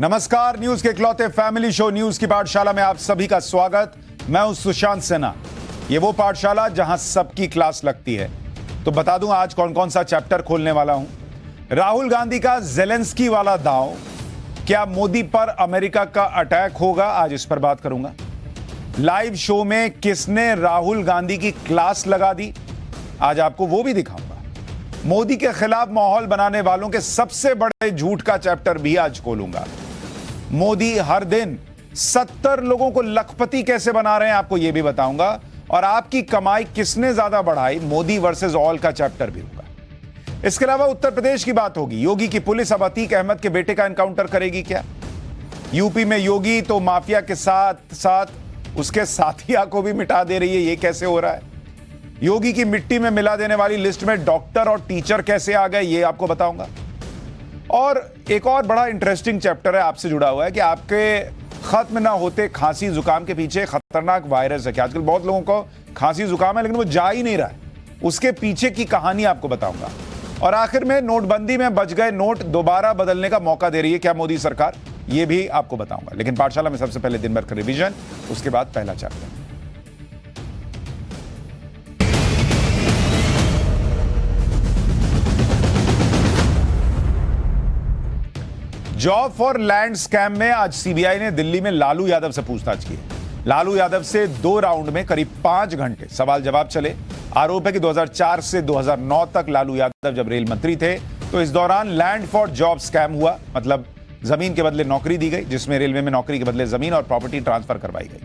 नमस्कार, न्यूज के इकलौते फैमिली शो न्यूज की पाठशाला में आप सभी का स्वागत। मैं हूं सुशांत सिन्हा। ये वो पाठशाला जहां सबकी क्लास लगती है। तो बता दूं आज कौन कौन सा चैप्टर खोलने वाला हूं। राहुल गांधी का जेलेंस्की वाला दांव, क्या मोदी पर अमेरिका का अटैक होगा, आज इस पर बात करूंगा। लाइव शो में किसने राहुल गांधी की क्लास लगा दी, आज आपको वो भी दिखाऊंगा। मोदी के खिलाफ माहौल बनाने वालों के सबसे बड़े झूठ का चैप्टर भी आज खोलूंगा। मोदी हर दिन 70 लोगों को लखपति कैसे बना रहे हैं, आपको यह भी बताऊंगा। और आपकी कमाई किसने ज्यादा बढ़ाई, मोदी वर्सेस ऑल का चैप्टर भी होगा। इसके अलावा उत्तर प्रदेश की बात होगी। योगी की पुलिस अब अतीक अहमद के बेटे का एनकाउंटर करेगी क्या। यूपी में योगी तो माफिया के साथ साथ उसके साथिया को भी मिटा दे रही है, यह कैसे हो रहा है। योगी की मिट्टी में मिला देने वाली लिस्ट में डॉक्टर और टीचर कैसे आ गए, यह आपको बताऊंगा। और एक और बड़ा इंटरेस्टिंग चैप्टर है आपसे जुड़ा हुआ है कि आपके खत्म ना होते खांसी जुकाम के पीछे खतरनाक वायरस है कि आजकल बहुत लोगों को खांसी जुकाम है लेकिन वो जा ही नहीं रहा है, उसके पीछे की कहानी आपको बताऊंगा। और आखिर में नोटबंदी में बच गए नोट दोबारा बदलने का मौका दे रही है क्या मोदी सरकार, यह भी आपको बताऊंगा। लेकिन पाठशाला में सबसे पहले दिन भर का रिवीजन, उसके बाद पहला chapter. Job for land scam में आज सीबीआई ने दिल्ली में लालू यादव से पूछताछ की। लालू यादव से 2 राउंड में करीब 5 घंटे सवाल जवाब चले। आरोप है कि 2004 से 2009 तक लालू यादव जब रेल मंत्री थे तो इस दौरान लैंड फॉर जॉब स्कैम हुआ, मतलब जमीन के बदले नौकरी दी गई, जिसमें रेलवे में नौकरी के बदले जमीन और प्रॉपर्टी ट्रांसफर करवाई गई।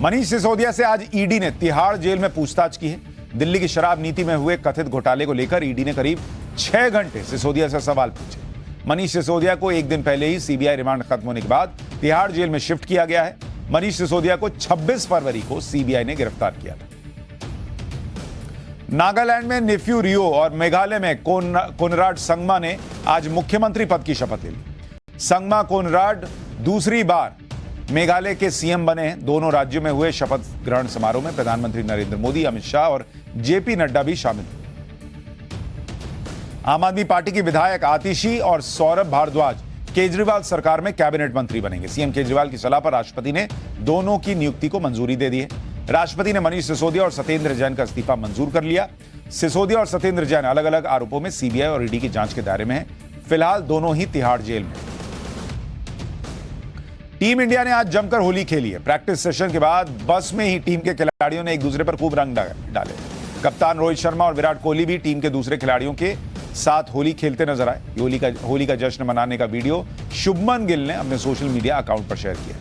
मनीष सिसोदिया से आज ईडी ने तिहाड़ जेल में पूछताछ की है। दिल्ली की शराब नीति में हुए कथित घोटाले को लेकर ईडी ने करीब 6 घंटे सिसोदिया से सवाल पूछे। मनीष सिसोदिया को एक दिन पहले ही सीबीआई रिमांड खत्म होने के बाद तिहाड़ जेल में शिफ्ट किया गया है। मनीष सिसोदिया को 26 फरवरी को सीबीआई ने गिरफ्तार किया था। नागालैंड में नेफ्यू रियो और मेघालय में कोनराड संगमा ने आज मुख्यमंत्री पद की शपथ ले ली। संगमा कोनराड दूसरी बार मेघालय के सीएम बने हैं। दोनों राज्यों में हुए शपथ ग्रहण समारोह में प्रधानमंत्री नरेंद्र मोदी, अमित शाह और जेपी नड्डा भी शामिल हुए। आम आदमी पार्टी की विधायक आतिशी और सौरभ भारद्वाज केजरीवाल सरकार में कैबिनेट मंत्री बनेंगे। सीएम केजरीवाल की सलाह पर राष्ट्रपति ने दोनों की नियुक्ति को मंजूरी दे दी है। राष्ट्रपति ने मनीष सिसोदिया और सत्येंद्र जैन का इस्तीफा मंजूर कर लिया। सिसोदिया और सत्येंद्र जैन अलग अलग आरोपों में सीबीआई और ईडी की जांच के दायरे में हैं। फिलहाल दोनों ही तिहाड़ जेल में। टीम इंडिया ने आज जमकर होली खेली है। प्रैक्टिस सेशन के बाद बस में ही टीम के खिलाड़ियों ने एक दूसरे पर खूब रंग डाले। कप्तान रोहित शर्मा और विराट कोहली भी टीम के दूसरे खिलाड़ियों के साथ होली खेलते नजर आए। होली का जश्न मनाने का वीडियो शुभमन गिल ने अपने सोशल मीडिया अकाउंट पर शेयर किया।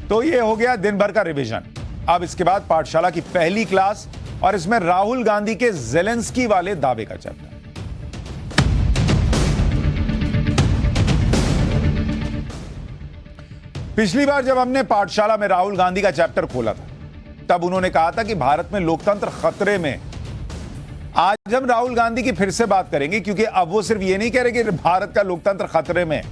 तो ये हो गया दिन भर का रिवीजन। अब इसके बाद पाठशाला की पहली क्लास और इसमें राहुल गांधी के जेलेंस्की वाले दावे का चैप्टर। पिछली बार जब हमने पाठशाला में राहुल गांधी का चैप्टर खोला था तब उन्होंने कहा था कि भारत में लोकतंत्र खतरे में। आज हम राहुल गांधी की फिर से बात करेंगे क्योंकि अब वो सिर्फ ये नहीं कह रहे कि भारत का लोकतंत्र खतरे में,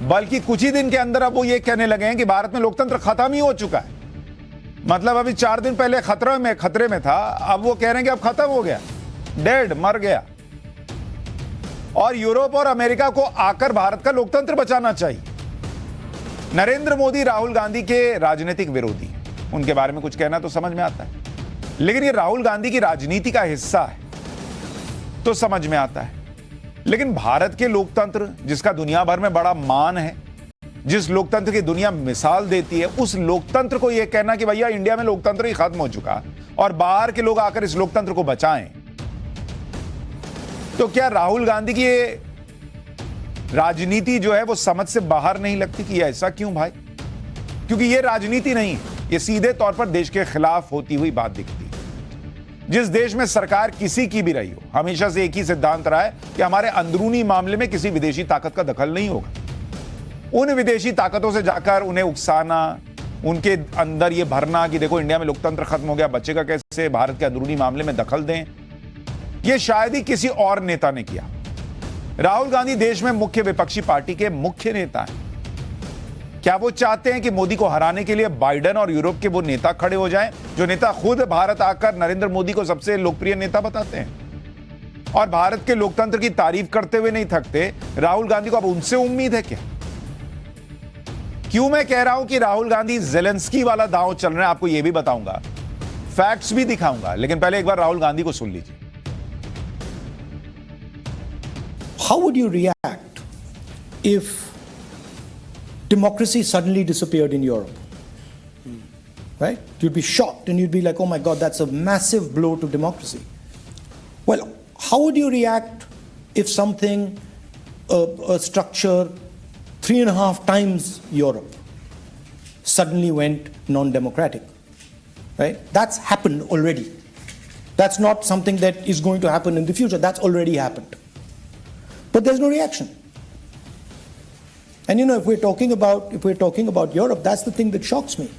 बल्कि कुछ ही दिन के अंदर अब वो ये कहने लगे हैं कि भारत में लोकतंत्र खत्म ही हो चुका है। मतलब अभी 4 दिन पहले खतरे में था, अब वो कह रहे हैं कि अब खत्म हो गया, डेड, मर गया। और यूरोप और अमेरिका को आकर भारत का लोकतंत्र बचाना चाहिए। नरेंद्र मोदी राहुल गांधी के राजनीतिक विरोधी, उनके बारे में कुछ कहना तो समझ में आता है, लेकिन ये राहुल गांधी की राजनीति का हिस्सा है तो समझ में आता है। लेकिन भारत के लोकतंत्र, जिसका दुनिया भर में बड़ा मान है, जिस लोकतंत्र की दुनिया मिसाल देती है, उस लोकतंत्र को यह कहना कि भैया इंडिया में लोकतंत्र ही खत्म हो चुका और बाहर के लोग आकर इस लोकतंत्र को बचाएं, तो क्या राहुल गांधी की ये राजनीति जो है वो समझ से बाहर नहीं लगती कि ऐसा क्यों भाई? क्योंकि ये राजनीति नहीं है, ये सीधे तौर पर देश के खिलाफ होती हुई बात दिखती है। जिस देश में सरकार किसी की भी रही हो, हमेशा से एक ही सिद्धांत रहा है कि हमारे अंदरूनी मामले में किसी विदेशी ताकत का दखल नहीं होगा। उन विदेशी ताकतों से जाकर उन्हें उकसाना, उनके अंदर ये भरना कि देखो इंडिया में लोकतंत्र खत्म हो गया, बचेगा कैसे, भारत के अंदरूनी मामले में दखल दें, यह शायद ही किसी और नेता ने किया। राहुल गांधी देश में मुख्य विपक्षी पार्टी के मुख्य नेता हैं। क्या वो चाहते हैं कि मोदी को हराने के लिए बाइडेन और यूरोप के वो नेता खड़े हो जाएं, जो नेता खुद भारत आकर नरेंद्र मोदी को सबसे लोकप्रिय नेता बताते हैं? और भारत के लोकतंत्र की तारीफ करते हुए नहीं थकते, राहुल गांधी को अब उनसे उम्मीद है क्या? क्यों मैं कह रहा हूं कि राहुल गांधी ज़ेलेंस्की वाला दांव चल रहे हैं, आपको यह भी बताऊंगा, फैक्ट्स भी दिखाऊंगा, लेकिन पहले एक बार राहुल गांधी को सुन लीजिए। How would you react if democracy suddenly disappeared in Europe? Right? You'd be shocked and you'd be like, oh my God, that's a massive blow to democracy. Well, how would you react if something, a structure 3.5 times Europe suddenly went non-democratic? Right? That's happened already. That's not something that is going to happen in the future. That's already happened. But there's no reaction. And if we're talking about Europe, that's the thing that shocks me.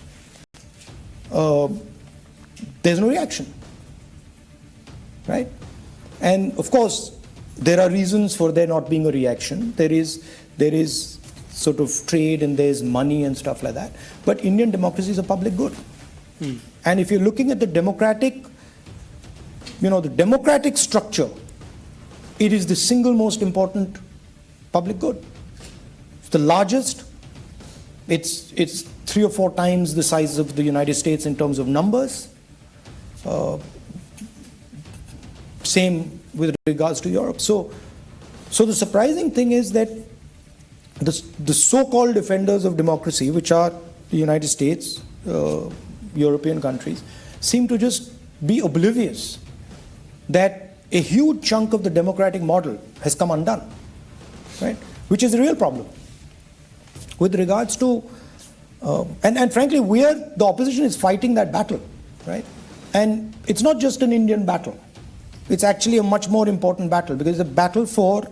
There's no reaction, right? And of course, there are reasons for there not being a reaction. There is sort of trade and there's money and stuff like that. But Indian democracy is a public good. And if you're looking at the democratic structure, it is the single most important public good. It's the largest. It's 3 or 4 times the size of the United States in terms of numbers. Same with regards to Europe. So the surprising thing is that the so-called defenders of democracy, which are the United States, European countries, seem to just be oblivious that a huge chunk of the democratic model has come undone, right? Which is a real problem. With regards to, and frankly, the opposition is fighting that battle, right? And it's not just an Indian battle. It's actually a much more important battle because it's a battle for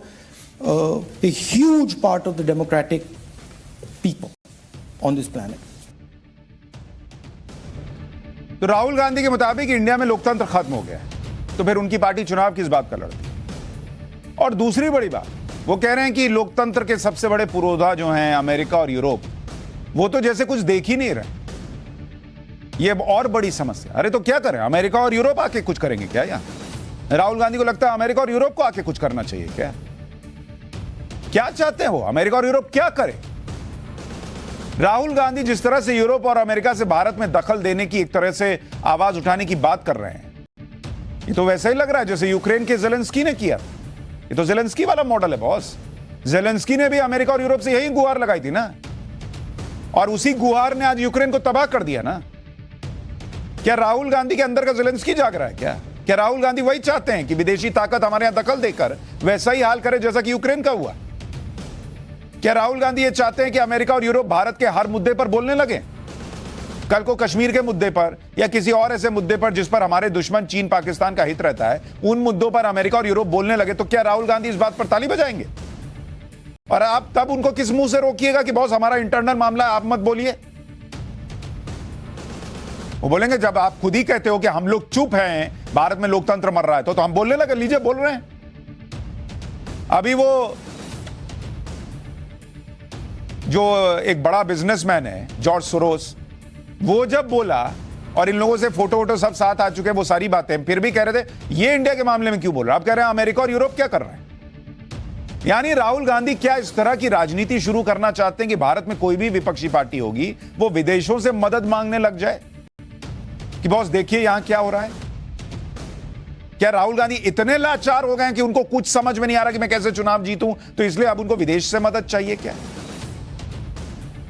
a huge part of the democratic people on this planet. तो राहुल गांधी के मुताबिक India में लोकतंत्र खत्म हो गया है, तो फिर उनकी पार्टी चुनाव किस बात का लड़ती? और दूसरी बड़ी बात, वो कह रहे हैं कि लोकतंत्र के सबसे बड़े पुरोधा जो हैं अमेरिका और यूरोप, वो तो जैसे कुछ देख ही नहीं रहे। ये और बड़ी समस्या। अरे तो क्या करें, अमेरिका और यूरोप आके कुछ करेंगे क्या? यहां राहुल गांधी को लगता है अमेरिका और यूरोप को आके कुछ करना चाहिए क्या? क्या चाहते हो, अमेरिका और यूरोप क्या करे? राहुल गांधी जिस तरह से यूरोप और अमेरिका से भारत में दखल देने की, एक तरह से आवाज उठाने की बात कर रहे हैं, ये तो वैसा ही लग रहा है जैसे यूक्रेन के ज़ेलेंस्की ने किया। ये तो ज़ेलेंस्की वाला मॉडल है बॉस। ज़ेलेंस्की ने भी अमेरिका और यूरोप से यही गुहार लगाई थी ना, और उसी गुहार ने आज यूक्रेन को तबाह कर दिया ना। क्या राहुल गांधी के अंदर का ज़ेलेंस्की जाग रहा है क्या राहुल गांधी वही चाहते हैं कि विदेशी ताकत हमारे यहां दखल देकर वैसा ही हाल करे जैसा कि यूक्रेन का हुआ? क्या राहुल गांधी ये चाहते हैं कि अमेरिका और यूरोप भारत के हर मुद्दे पर बोलने लगे? कल को कश्मीर के मुद्दे पर या किसी और ऐसे मुद्दे पर जिस पर हमारे दुश्मन चीन पाकिस्तान का हित रहता है, उन मुद्दों पर अमेरिका और यूरोप बोलने लगे, तो क्या राहुल गांधी इस बात पर ताली बजाएंगे? और आप तब उनको किस मुंह से रोकिएगा कि बॉस हमारा इंटरनल मामला है, आप मत बोलिए? वो बोलेंगे जब आप खुद ही कहते हो कि हम लोग चुप हैं, भारत में लोकतंत्र मर रहा है, तो हम बोलने लगे। लीजिए, बोल रहे हैं। अभी वो जो एक बड़ा बिजनेसमैन है जॉर्ज सोरोस, वो जब बोला और इन लोगों से फोटो सब साथ आ चुके, वो सारी बातें फिर भी कह रहे थे ये इंडिया के मामले में क्यों बोल रहे हैं? आप कह रहे हैं अमेरिका और यूरोप क्या कर रहे हैं? यानी राहुल गांधी क्या इस तरह की राजनीति शुरू करना चाहते हैं कि भारत में कोई भी विपक्षी पार्टी होगी वो विदेशों से मदद मांगने लग जाए कि बॉस देखिए यहां क्या हो रहा है? क्या राहुल गांधी इतने लाचार हो गए हैं कि उनको कुछ समझ में नहीं आ रहा कि मैं कैसे चुनाव जीतूं, तो इसलिए अब उनको विदेश से मदद चाहिए क्या?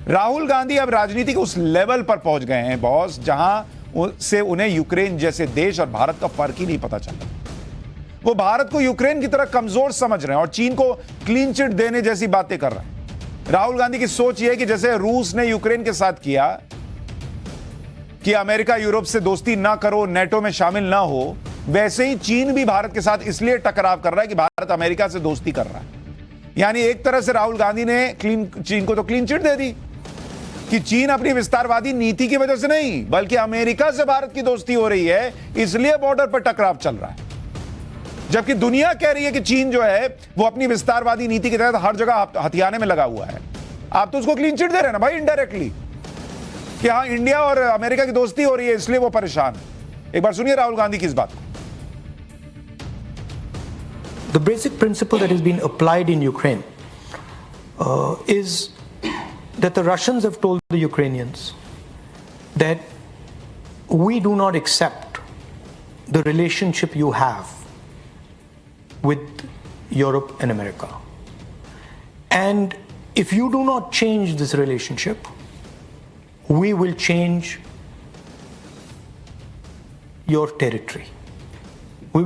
राहुल गांधी अब राजनीति के उस लेवल पर पहुंच गए हैं बॉस, जहां से उन्हें यूक्रेन जैसे देश और भारत का फर्क ही नहीं पता चल रहा। वो भारत को यूक्रेन की तरह कमजोर समझ रहे हैं और चीन को क्लीन चिट देने जैसी बातें कर रहे हैं। राहुल गांधी की सोच यह है कि जैसे रूस ने यूक्रेन के साथ किया कि अमेरिका यूरोप से दोस्ती ना करो, नेटो में शामिल ना हो, वैसे ही चीन भी भारत के साथ इसलिए टकराव कर रहा है कि भारत अमेरिका से दोस्ती कर रहा है। यानी एक तरह से राहुल गांधी ने चीन को तो क्लीन चिट दे दी कि चीन अपनी विस्तारवादी नीति की वजह से नहीं, बल्कि अमेरिका से भारत की दोस्ती हो रही है, इसलिए बॉर्डर पर टकराव चल रहा है। जबकि दुनिया कह रही है कि चीन जो है वो अपनी विस्तारवादी नीति के तहत हर जगह हथियाने में लगा हुआ है। आप तो उसको क्लीन चिट दे रहे हैं ना भाई, इनडायरेक्टली, कि हाँ इंडिया और अमेरिका की दोस्ती हो रही है इसलिए वो परेशान है। एक बार सुनिए राहुल गांधी की इस बात को। the basic principle that has been applied in Ukraine is that the Russians have told the Ukrainians that we do not accept the relationship you have with Europe and America. And if you do not change this relationship, we will change your territory. We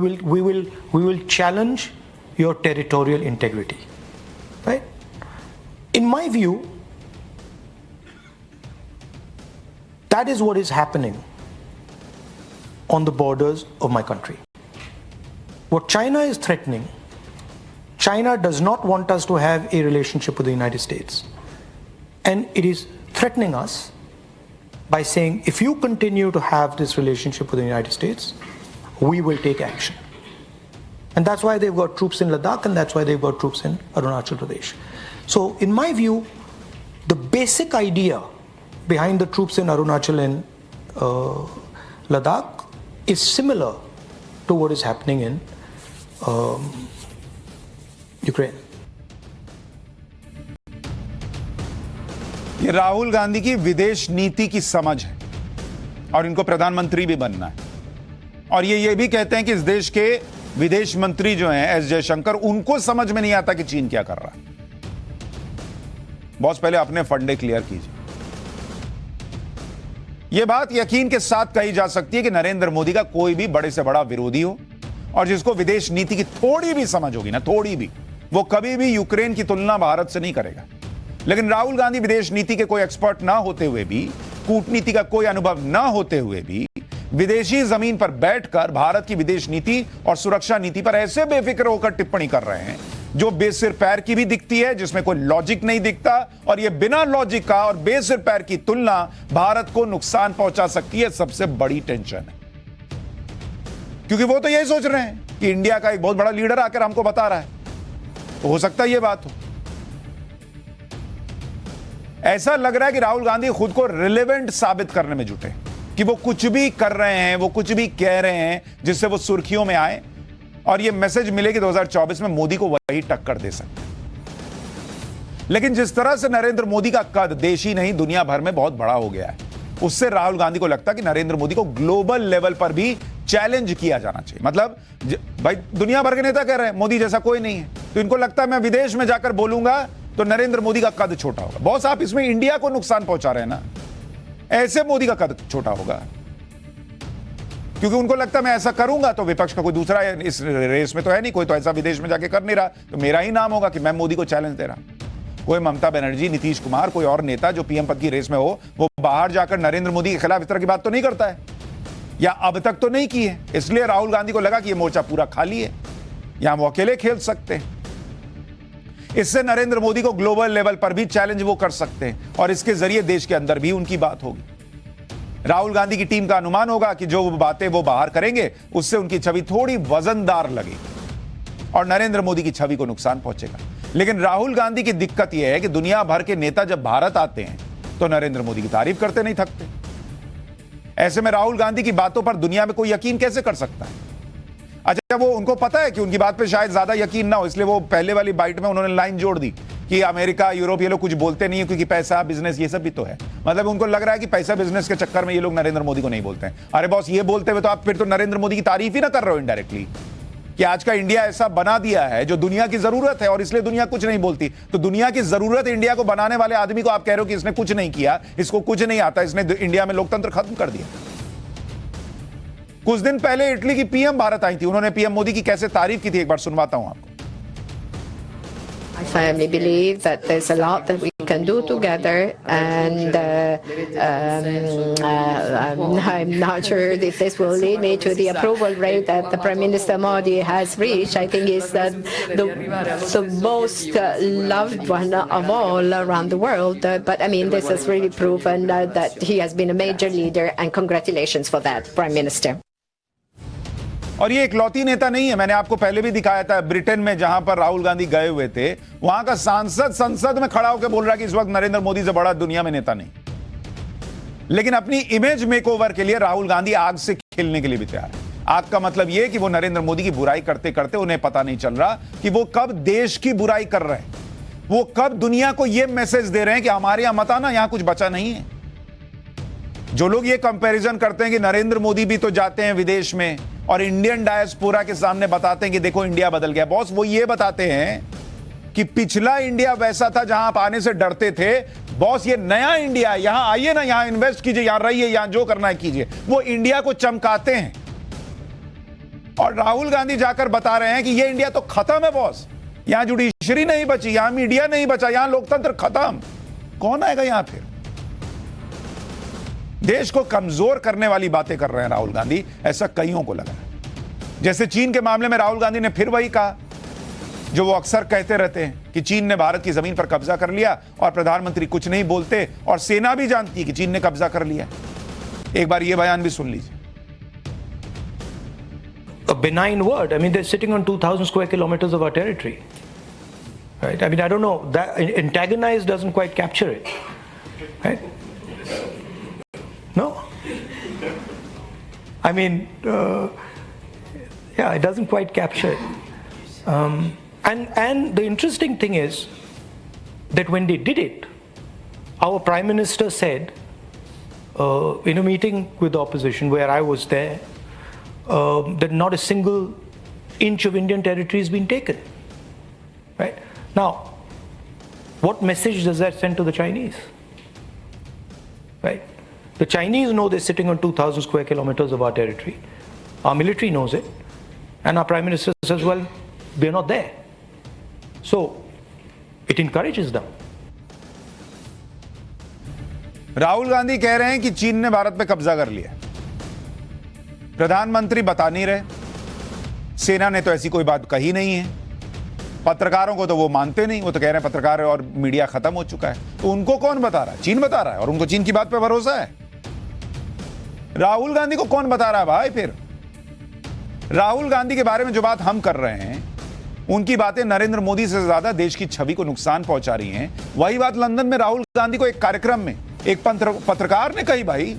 will challenge your territorial integrity. Right? In my view, that is what is happening on the borders of my country. What China is threatening, China does not want us to have a relationship with the United States. And it is threatening us by saying, if you continue to have this relationship with the United States, we will take action. And that's why they've got troops in Ladakh, and that's why they've got troops in Arunachal Pradesh. So in my view, the basic idea behind the troops in Arunachal and Ladakh is similar to what is happening in Ukraine. ये राहुल गांधी की विदेश नीति की समझ है और इनको प्रधानमंत्री भी बनना है। और ये भी कहते हैं कि इस देश के विदेश मंत्री जो हैं एस जयशंकर, उनको समझ में नहीं आता कि चीन क्या कर रहा है। बॉस, पहले अपने फंडे क्लियर कीजिए। यह बात यकीन के साथ कही जा सकती है कि नरेंद्र मोदी का कोई भी बड़े से बड़ा विरोधी हो और जिसको विदेश नीति की थोड़ी भी समझ होगी ना, थोड़ी भी, वो कभी भी यूक्रेन की तुलना भारत से नहीं करेगा। लेकिन राहुल गांधी विदेश नीति के कोई एक्सपर्ट ना होते हुए भी, कूटनीति का कोई अनुभव ना होते हुए भी, विदेशी जमीन पर बैठकर भारत की विदेश नीति और सुरक्षा नीति पर ऐसे बेफिक्र होकर टिप्पणी कर रहे हैं जो बेसिर पैर की भी दिखती है, जिसमें कोई लॉजिक नहीं दिखता। और यह बिना लॉजिक का और बेसिर पैर की तुलना भारत को नुकसान पहुंचा सकती है। सबसे बड़ी टेंशन है, क्योंकि वो तो यही सोच रहे हैं कि इंडिया का एक बहुत बड़ा लीडर आकर हमको बता रहा है, तो हो सकता है यह बात हो। ऐसा लग रहा है कि राहुल गांधी खुद को रिलेवेंट साबित करने में जुटे कि वो कुछ भी कर रहे हैं, वो कुछ भी कह रहे हैं जिससे वो सुर्खियों में आए और ये मैसेज मिले कि 2024 में मोदी को वही टक्कर दे सकते। लेकिन जिस तरह से नरेंद्र मोदी का कद देश ही नहीं दुनिया भर में बहुत बड़ा हो गया है, उससे राहुल गांधी को लगता है कि नरेंद्र मोदी को ग्लोबल लेवल पर भी चैलेंज किया जाना चाहिए। मतलब भाई, दुनिया भर के नेता कह रहे हैं मोदी जैसा कोई नहीं है, तो इनको लगता है मैं विदेश में जाकर बोलूंगा तो नरेंद्र मोदी का कद छोटा होगा। बॉस, आप इसमें इंडिया को नुकसान पहुंचा रहे हैं ना, ऐसे मोदी का कद छोटा होगा, क्योंकि उनको लगता है मैं ऐसा करूंगा तो विपक्ष का कोई दूसरा इस रेस में तो है नहीं, कोई तो ऐसा विदेश में जाके कर नहीं रहा, तो मेरा ही नाम होगा कि मैं मोदी को चैलेंज दे रहा। कोई ममता बनर्जी, नीतीश कुमार, कोई और नेता जो पीएम पद की रेस में हो, वो बाहर जाकर नरेंद्र मोदी के खिलाफ इस तरह की बात तो नहीं करता है, या अब तक तो नहीं की है। इसलिए राहुल गांधी को लगा कि यह मोर्चा पूरा खाली है, यहां वो अकेले खेल सकते हैं। इससे नरेंद्र मोदी को ग्लोबल लेवल पर भी चैलेंज वो कर सकते हैं और इसके जरिए देश के अंदर भी उनकी बात होगी। राहुल गांधी की टीम का अनुमान होगा कि जो बातें वो बाहर करेंगे उससे उनकी छवि थोड़ी वजनदार लगेगी और नरेंद्र मोदी की छवि को नुकसान पहुंचेगा। लेकिन राहुल गांधी की दिक्कत यह है कि दुनिया भर के नेता जब भारत आते हैं तो नरेंद्र मोदी की तारीफ करते नहीं थकते। ऐसे में राहुल गांधी की बातों पर दुनिया में कोई यकीन कैसे कर सकता है? अच्छा, वो उनको पता है कि उनकी बात पे शायद ज्यादा यकीन ना हो, इसलिए वो पहले वाली बाइट में उन्होंने लाइन जोड़ दी कि अमेरिका, यूरोप ये लोग कुछ बोलते नहीं है क्योंकि पैसा, बिजनेस ये सब भी तो है। मतलब उनको लग रहा है कि पैसा, बिजनेस के चक्कर में ये लोग नरेंद्र मोदी को नहीं बोलते हैं। अरे बॉस, ये बोलते हुए तो आप फिर तो नरेंद्र मोदी की तारीफ ही ना कर रहे हो इनडायरेक्टली, कि आज का इंडिया ऐसा बना दिया है जो दुनिया की जरूरत है और इसलिए दुनिया कुछ नहीं बोलती। तो दुनिया की जरूरत इंडिया को बनाने वाले आदमी को आप कह रहे हो कि इसने कुछ नहीं किया, इसको कुछ नहीं आता, इसने इंडिया में लोकतंत्र खत्म कर दिया। कुछ दिन पहले इटली की पीएम भारत आई थी, उन्होंने पीएम मोदी की कैसे तारीफ की थी, एक बार सुनवाता हूं आपको। I firmly believe that there's a lot that we can do together, and I'm not sure if this will lead me to the approval rate that the Prime Minister Modi has reached. I think is the most loved one of all around the world. But I mean, this has really proven that he has been a major leader, and congratulations for that, Prime Minister. और ये इकलौती नेता नहीं है, मैंने आपको पहले भी दिखाया था ब्रिटेन में जहां पर राहुल गांधी गए हुए थे, वहां का सांसद संसद में खड़ा होकर बोल रहा है कि इस वक्त नरेंद्र मोदी से बड़ा दुनिया में नेता नहीं। लेकिन अपनी इमेज मेकओवर के लिए राहुल गांधी आग से खेलने के लिए भी तैयार है। आग का मतलब यह कि वो नरेंद्र मोदी की बुराई करते करते उन्हें पता नहीं चल रहा कि वो कब देश की बुराई कर रहे हैं, वो कब दुनिया को यह मैसेज दे रहे हैं कि हमारे यहां मत आना, यहां कुछ बचा नहीं है। जो लोग ये कंपैरिजन करते हैं कि नरेंद्र मोदी भी तो जाते हैं विदेश में और इंडियन डायस्पोरा के सामने बताते हैं कि देखो इंडिया बदल गया, बॉस वो ये बताते हैं कि पिछला इंडिया वैसा था जहां आप आने से डरते थे, बॉस ये नया इंडिया, यहां आइए ना, यहां इन्वेस्ट कीजिए, यहां रहिए, यहां जो करना है कीजिए। वो इंडिया को चमकाते हैं और राहुल गांधी जाकर बता रहे हैं कि ये इंडिया तो खत्म है बॉस, यहां जुडिशरी नहीं बची, यहां मीडिया नहीं बचा, यहां लोकतंत्र खत्म। कौन आएगा यहां फिर? देश को कमजोर करने वाली बातें कर रहे हैं राहुल गांधी, ऐसा कईयों को लगा। जैसे चीन के मामले में राहुल गांधी ने फिर वही कहा जो वो अक्सर कहते रहते हैं कि चीन ने भारत की जमीन पर कब्जा कर लिया और प्रधानमंत्री कुछ नहीं बोलते और सेना भी जानती है कि चीन ने कब्जा कर लिया। एक बार ये बयान भी सुन लीजिए। A benign word. I mean, they're sitting on 2,000 square kilometers of our territory. Right? I mean, I don't know. That antagonize doesn't quite capture it. Right? No? I mean, yeah, it doesn't quite capture it. And the interesting thing is that when they did it, our Prime Minister said in a meeting with the opposition where I was there, that not a single inch of Indian territory has been taken. Right? Now, what message does that send to the Chinese? Right? The Chinese know they're sitting on 2,000 square kilometers of our territory. Our military knows it. And our Prime Minister says, well, we're not there. So, it encourages them. Rahul Gandhi कह रहे हैं कि चीन ने भारत पे कब्जा कर लिया, प्रधानमंत्री बता नहीं रहे, सेना ने तो ऐसी कोई बात कही नहीं है, पत्रकारों को तो वो मानते नहीं, वो तो कह रहे हैं पत्रकार और मीडिया खत्म हो चुका है। तो उनको कौन बता रहा है? चीन बता रहा है और उनको चीन की बात पे भरोसा है। राहुल गांधी को कौन बता रहा है भाई? फिर राहुल गांधी के बारे में जो बात हम कर रहे हैं, उनकी बातें नरेंद्र मोदी से ज्यादा देश की छवि को नुकसान पहुंचा रही हैं। वही बात लंदन में राहुल गांधी को एक कार्यक्रम में एक पत्रकार ने कही। भाई,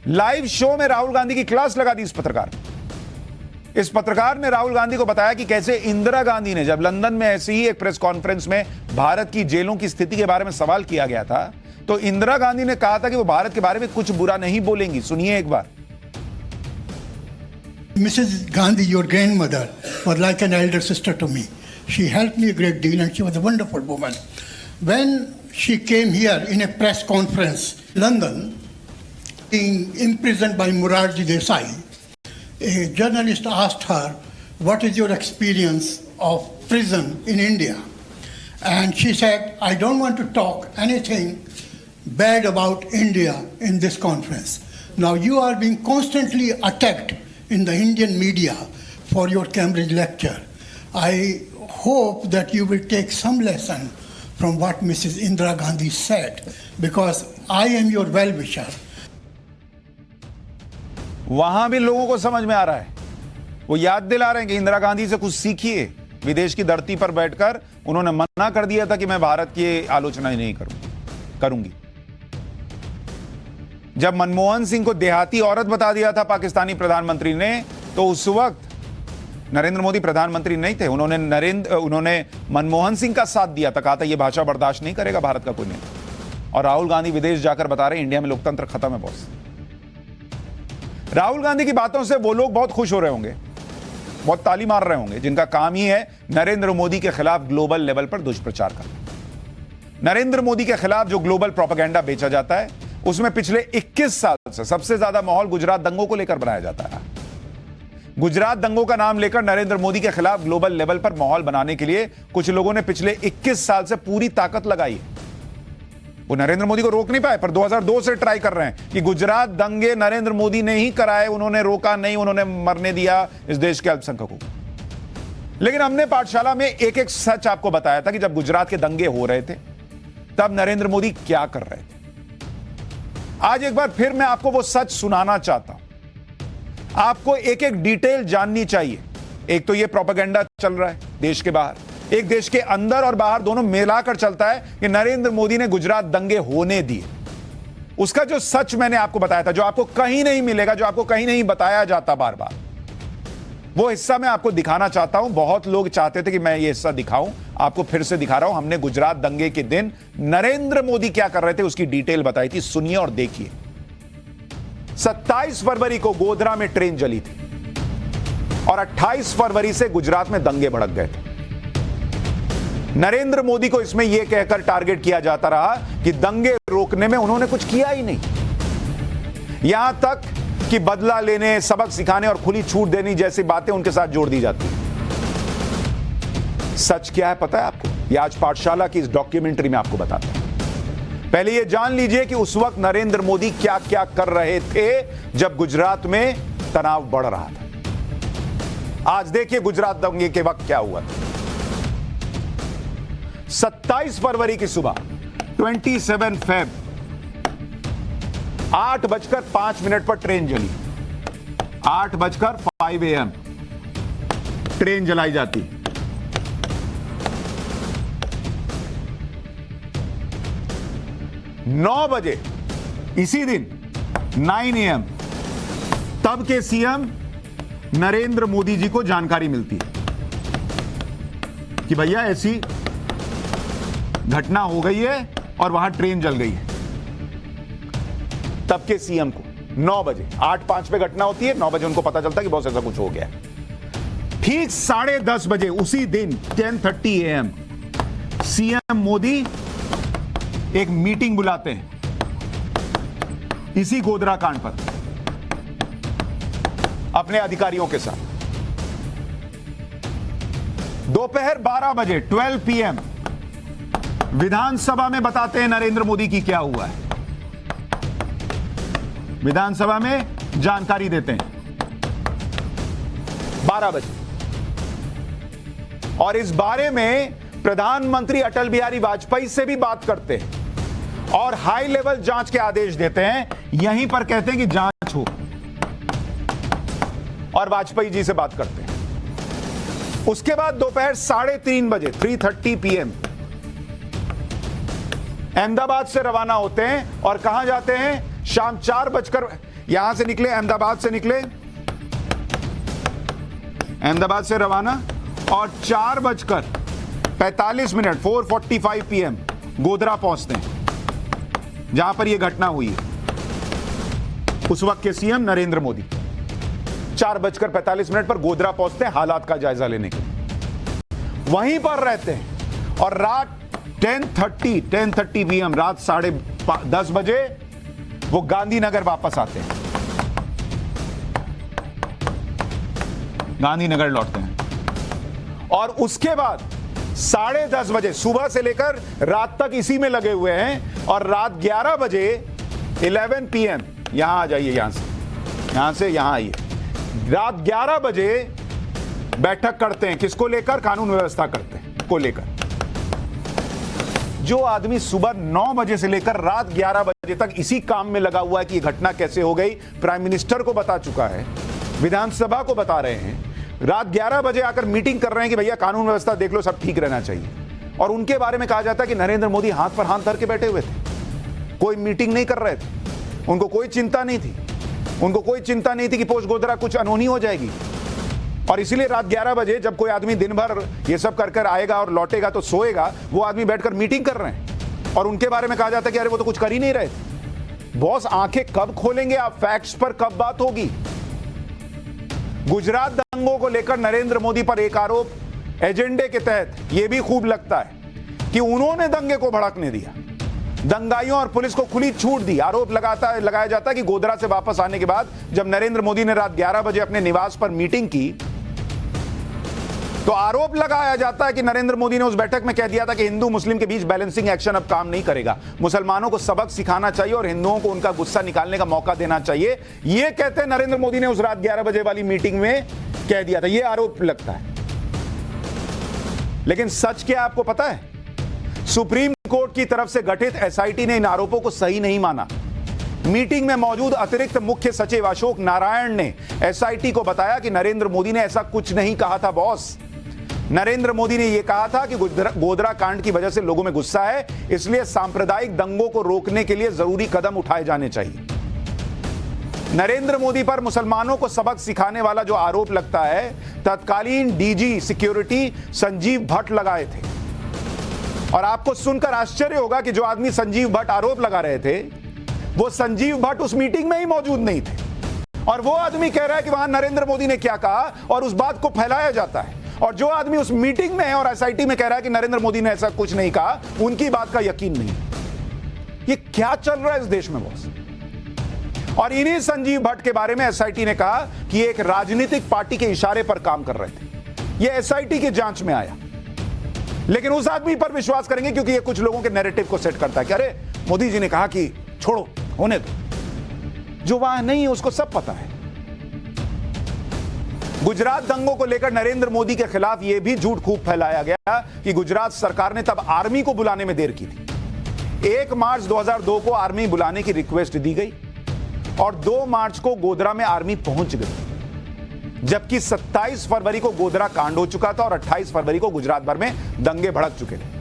लाइव शो में राहुल गांधी की क्लास लगा दी इस पत्रकार ने राहुल गांधी को बताया कि कैसे इंदिरा गांधी ने जब लंदन में ऐसी ही एक प्रेस कॉन्फ्रेंस में भारत की जेलों की स्थिति के बारे में सवाल किया गया था, तो इंदिरा गांधी ने कहा था कि वो भारत के बारे में कुछ बुरा नहीं बोलेंगी। सुनिए एक बार। Mrs. Gandhi, your grandmother, was like an elder sister to me. She helped me a great deal and she was a wonderful woman. When she came here in a press conference in London, being imprisoned by Morarji Desai, a journalist asked her, what is your experience of prison in India? And she said, I don't want to talk anything bad about India in this conference. Now you are being constantly attacked in the Indian media for your Cambridge lecture. I hope that you will take some lesson from what Mrs. Indira Gandhi said, because I am your well-wisher. वहां भी लोगों को समझ में आ रहा है, वो याद दिला रहे हैं कि इंदिरा गांधी से कुछ सीखिए। विदेश की धरती पर बैठकर उन्होंने मना कर दिया था कि मैं भारत की आलोचना ही नहीं करूंगी। जब मनमोहन सिंह को देहाती औरत बता दिया था पाकिस्तानी प्रधानमंत्री ने, तो उस वक्त नरेंद्र मोदी प्रधानमंत्री नहीं थे, उन्होंने मनमोहन सिंह का साथ दिया था, कहा था यह भाषा बर्दाश्त नहीं करेगा भारत का कोई नेता। और राहुल गांधी विदेश जाकर बता रहे हैं इंडिया में लोकतंत्र खत्म है बॉस। राहुल गांधी की बातों से वो लोग बहुत खुश हो रहे होंगे, बहुत ताली मार रहे होंगे जिनका काम ही है नरेंद्र मोदी के खिलाफ ग्लोबल लेवल पर दुष्प्रचार करना। नरेंद्र मोदी के खिलाफ जो ग्लोबल प्रोपेगेंडा बेचा जाता है, उसमें पिछले 21 साल से सबसे ज्यादा माहौल गुजरात दंगों को लेकर बनाया जाता है। गुजरात दंगों का नाम लेकर नरेंद्र मोदी के खिलाफ ग्लोबल लेवल पर माहौल बनाने के लिए कुछ लोगों ने पिछले 21 साल से पूरी ताकत लगाई है। वो नरेंद्र मोदी को रोक नहीं पाए, पर 2002 से ट्राई कर रहे हैं कि गुजरात दंगे नरेंद्र मोदी ने ही कराए, उन्होंने रोका नहीं, उन्होंने मरने दिया इस देश के अल्पसंख्यकों को। लेकिन हमने पाठशाला में एक एक सच आपको बताया था कि जब गुजरात के दंगे हो रहे थे तब नरेंद्र मोदी क्या कर रहे थे। आज एक बार फिर मैं आपको वो सच सुनाना चाहता हूं। आपको एक एक डिटेल जाननी चाहिए। एक तो ये प्रोपेगेंडा चल रहा है देश के बाहर, एक देश के अंदर और बाहर दोनों मिलाकर चलता है कि नरेंद्र मोदी ने गुजरात दंगे होने दिए। उसका जो सच मैंने आपको बताया था, जो आपको कहीं नहीं मिलेगा, जो आपको कहीं नहीं बताया जाता बार बार, वो हिस्सा मैं आपको दिखाना चाहता हूं। बहुत लोग चाहते थे कि मैं ये हिस्सा दिखाऊं, आपको फिर से दिखा रहा हूं। हमने गुजरात दंगे के दिन नरेंद्र मोदी क्या कर रहे थे उसकी डिटेल बताई थी, सुनिए और देखिए। 27 फरवरी को गोधरा में ट्रेन जली थी और 28 फरवरी से गुजरात में दंगे भड़क गए थे। नरेंद्र मोदी को इसमें यह कहकर टारगेट किया जाता रहा कि दंगे रोकने में उन्होंने कुछ किया ही नहीं, यहां तक कि बदला लेने, सबक सिखाने और खुली छूट देने जैसी बातें उनके साथ जोड़ दी जाती हैं। सच क्या है पता है आपको? ये आज पाठशाला की इस डॉक्यूमेंट्री में आपको बताता हूं। पहले ये जान लीजिए कि उस वक्त नरेंद्र मोदी क्या क्या कर रहे थे जब गुजरात में तनाव बढ़ रहा था। आज देखिए गुजरात दंगे के वक्त क्या हुआ था। 27 फरवरी की सुबह 27 फेब 8:05 पर ट्रेन जली। 8:05 AM ट्रेन जलाई जाती। 9 बजे इसी दिन 9 AM तब के सीएम नरेंद्र मोदी जी को जानकारी मिलती है कि भैया ऐसी घटना हो गई है और वहां ट्रेन जल गई है। तब के सीएम को 9 बजे 8:05 पे घटना होती है, 9 बजे उनको पता चलता है कि बहुत ऐसा कुछ हो गया है। ठीक 10:30 बजे उसी दिन 10:30 AM सीएम मोदी एक मीटिंग बुलाते हैं इसी गोधरा कांड पर अपने अधिकारियों के साथ। दोपहर 12 बजे 12 PM विधानसभा में बताते हैं नरेंद्र मोदी की क्या हुआ है। विधानसभा में जानकारी देते हैं 12 बजे, और इस बारे में प्रधानमंत्री अटल बिहारी वाजपेयी से भी बात करते हैं और हाई लेवल जांच के आदेश देते हैं। यहीं पर कहते हैं कि जांच हो, और वाजपेयी जी से बात करते हैं। उसके बाद दोपहर 3:30 बजे 3:30 PM अहमदाबाद से रवाना होते हैं और कहां जाते हैं? शाम 4 बजकर यहां से निकले, अहमदाबाद से निकले, अहमदाबाद से रवाना, और 4:45 4:45 PM गोधरा पहुंचते हैं जहां पर यह घटना हुई है। उस वक्त के सीएम नरेंद्र मोदी 4:45 पर गोधरा पहुंचते हैं हालात का जायजा लेने के लिए। वहीं पर रहते हैं और रात 10:30 PM रात 10:30 बजे वो गांधीनगर वापस आते हैं, गांधीनगर लौटते हैं, और उसके बाद 10:30 बजे सुबह से लेकर रात तक इसी में लगे हुए हैं, और रात 11 बजे 11 PM यहां आ जाइए, यहां से यहां आइए, रात 11 बजे बैठक करते हैं। किसको लेकर? कानून व्यवस्था करते हैं को लेकर। जो आदमी सुबह 9 बजे से लेकर रात 11 बजे तक इसी काम में लगा हुआ है कि यह घटना कैसे हो गई, प्राइम मिनिस्टर को बता चुका है, विधानसभा को बता रहे हैं, रात 11 बजे आकर मीटिंग कर रहे हैं कि भैया कानून व्यवस्था देख लो, सब ठीक रहना चाहिए, और उनके बारे में कहा जाता है कि नरेंद्र मोदी हाथ पर हाथ धर के बैठे हुए थे, कोई मीटिंग नहीं कर रहे थे, उनको कोई चिंता नहीं थी, उनको कोई चिंता नहीं थी कि पोस्ट गोधरा कुछ अनहोनी हो जाएगी। और इसीलिए रात 11 बजे जब कोई आदमी दिन भर ये सब कर आएगा और लौटेगा तो सोएगा, वो आदमी बैठकर मीटिंग कर रहे हैं, और उनके बारे में कहा जाता है कि अरे वो तो कुछ कर ही नहीं रहे थे। बॉस आंखें कब खोलेंगे आप? फैक्ट्स पर कब बात होगी? गुजरात दंगों को लेकर नरेंद्र मोदी पर एक आरोप एजेंडे के तहत यह भी खूब लगता है कि उन्होंने दंगे को भड़कने दिया, दंगाइयों और पुलिस को खुली छूट दी। आरोप लगाया जाता है कि गोधरा से वापस आने के बाद जब नरेंद्र मोदी ने रात 11 बजे अपने निवास पर मीटिंग की, तो आरोप लगाया जाता है कि नरेंद्र मोदी ने उस बैठक में कह दिया था कि हिंदू मुस्लिम के बीच बैलेंसिंग एक्शन अब काम नहीं करेगा, मुसलमानों को सबक सिखाना चाहिए और हिंदुओं को उनका गुस्सा निकालने का मौका देना चाहिए। यह कहते हैं नरेंद्र मोदी ने उस रात 11 बजे वाली मीटिंग में कह दिया था, यह आरोप लगता है। लेकिन सच क्या आपको पता है? सुप्रीम कोर्ट की तरफ से गठित एसआईटी ने इन आरोपों को सही नहीं माना। मीटिंग में मौजूद अतिरिक्त मुख्य सचिव अशोक नारायण ने एसआईटी को बताया कि नरेंद्र मोदी ने ऐसा कुछ नहीं कहा था बॉस। नरेंद्र मोदी ने यह कहा था कि गोधरा कांड की वजह से लोगों में गुस्सा है, इसलिए सांप्रदायिक दंगों को रोकने के लिए जरूरी कदम उठाए जाने चाहिए। नरेंद्र मोदी पर मुसलमानों को सबक सिखाने वाला जो आरोप लगता है, तत्कालीन डीजी सिक्योरिटी संजीव भट्ट लगाए थे। और आपको सुनकर आश्चर्य होगा कि जो आदमी संजीव भट्ट आरोप लगा रहे थे, वो संजीव भट्ट उस मीटिंग में ही मौजूद नहीं थे। और वो आदमी कह रहा है कि वहां नरेंद्र मोदी ने क्या कहा और उस बात को फैलाया जाता है। और जो आदमी उस मीटिंग में है और एसआईटी में कह रहा है कि नरेंद्र मोदी ने ऐसा कुछ नहीं कहा, उनकी बात का यकीन नहीं। ये क्या चल रहा है इस देश में बॉस? और इन्हीं संजीव भट्ट के बारे में एसआईटी ने कहा कि एक राजनीतिक पार्टी के इशारे पर काम कर रहे थे। ये एसआईटी की जांच में आया। लेकिन उस आदमी पर विश्वास करेंगे क्योंकि ये कुछ लोगों के नैरेटिव को सेट करता है कि अरे मोदी जी ने कहा कि छोड़ो, होने दो। जो वहां नहीं है उसको सब पता है। गुजरात दंगों को लेकर नरेंद्र मोदी के खिलाफ यह भी झूठ खूब फैलाया गया कि गुजरात सरकार ने तब आर्मी को बुलाने में देर की थी। 1 मार्च 2002 को आर्मी बुलाने की रिक्वेस्ट दी गई और 2 मार्च को गोधरा में आर्मी पहुंच गई, जबकि 27 फरवरी को गोधरा कांड हो चुका था और 28 फरवरी को गुजरात भर में दंगे भड़क चुके थे।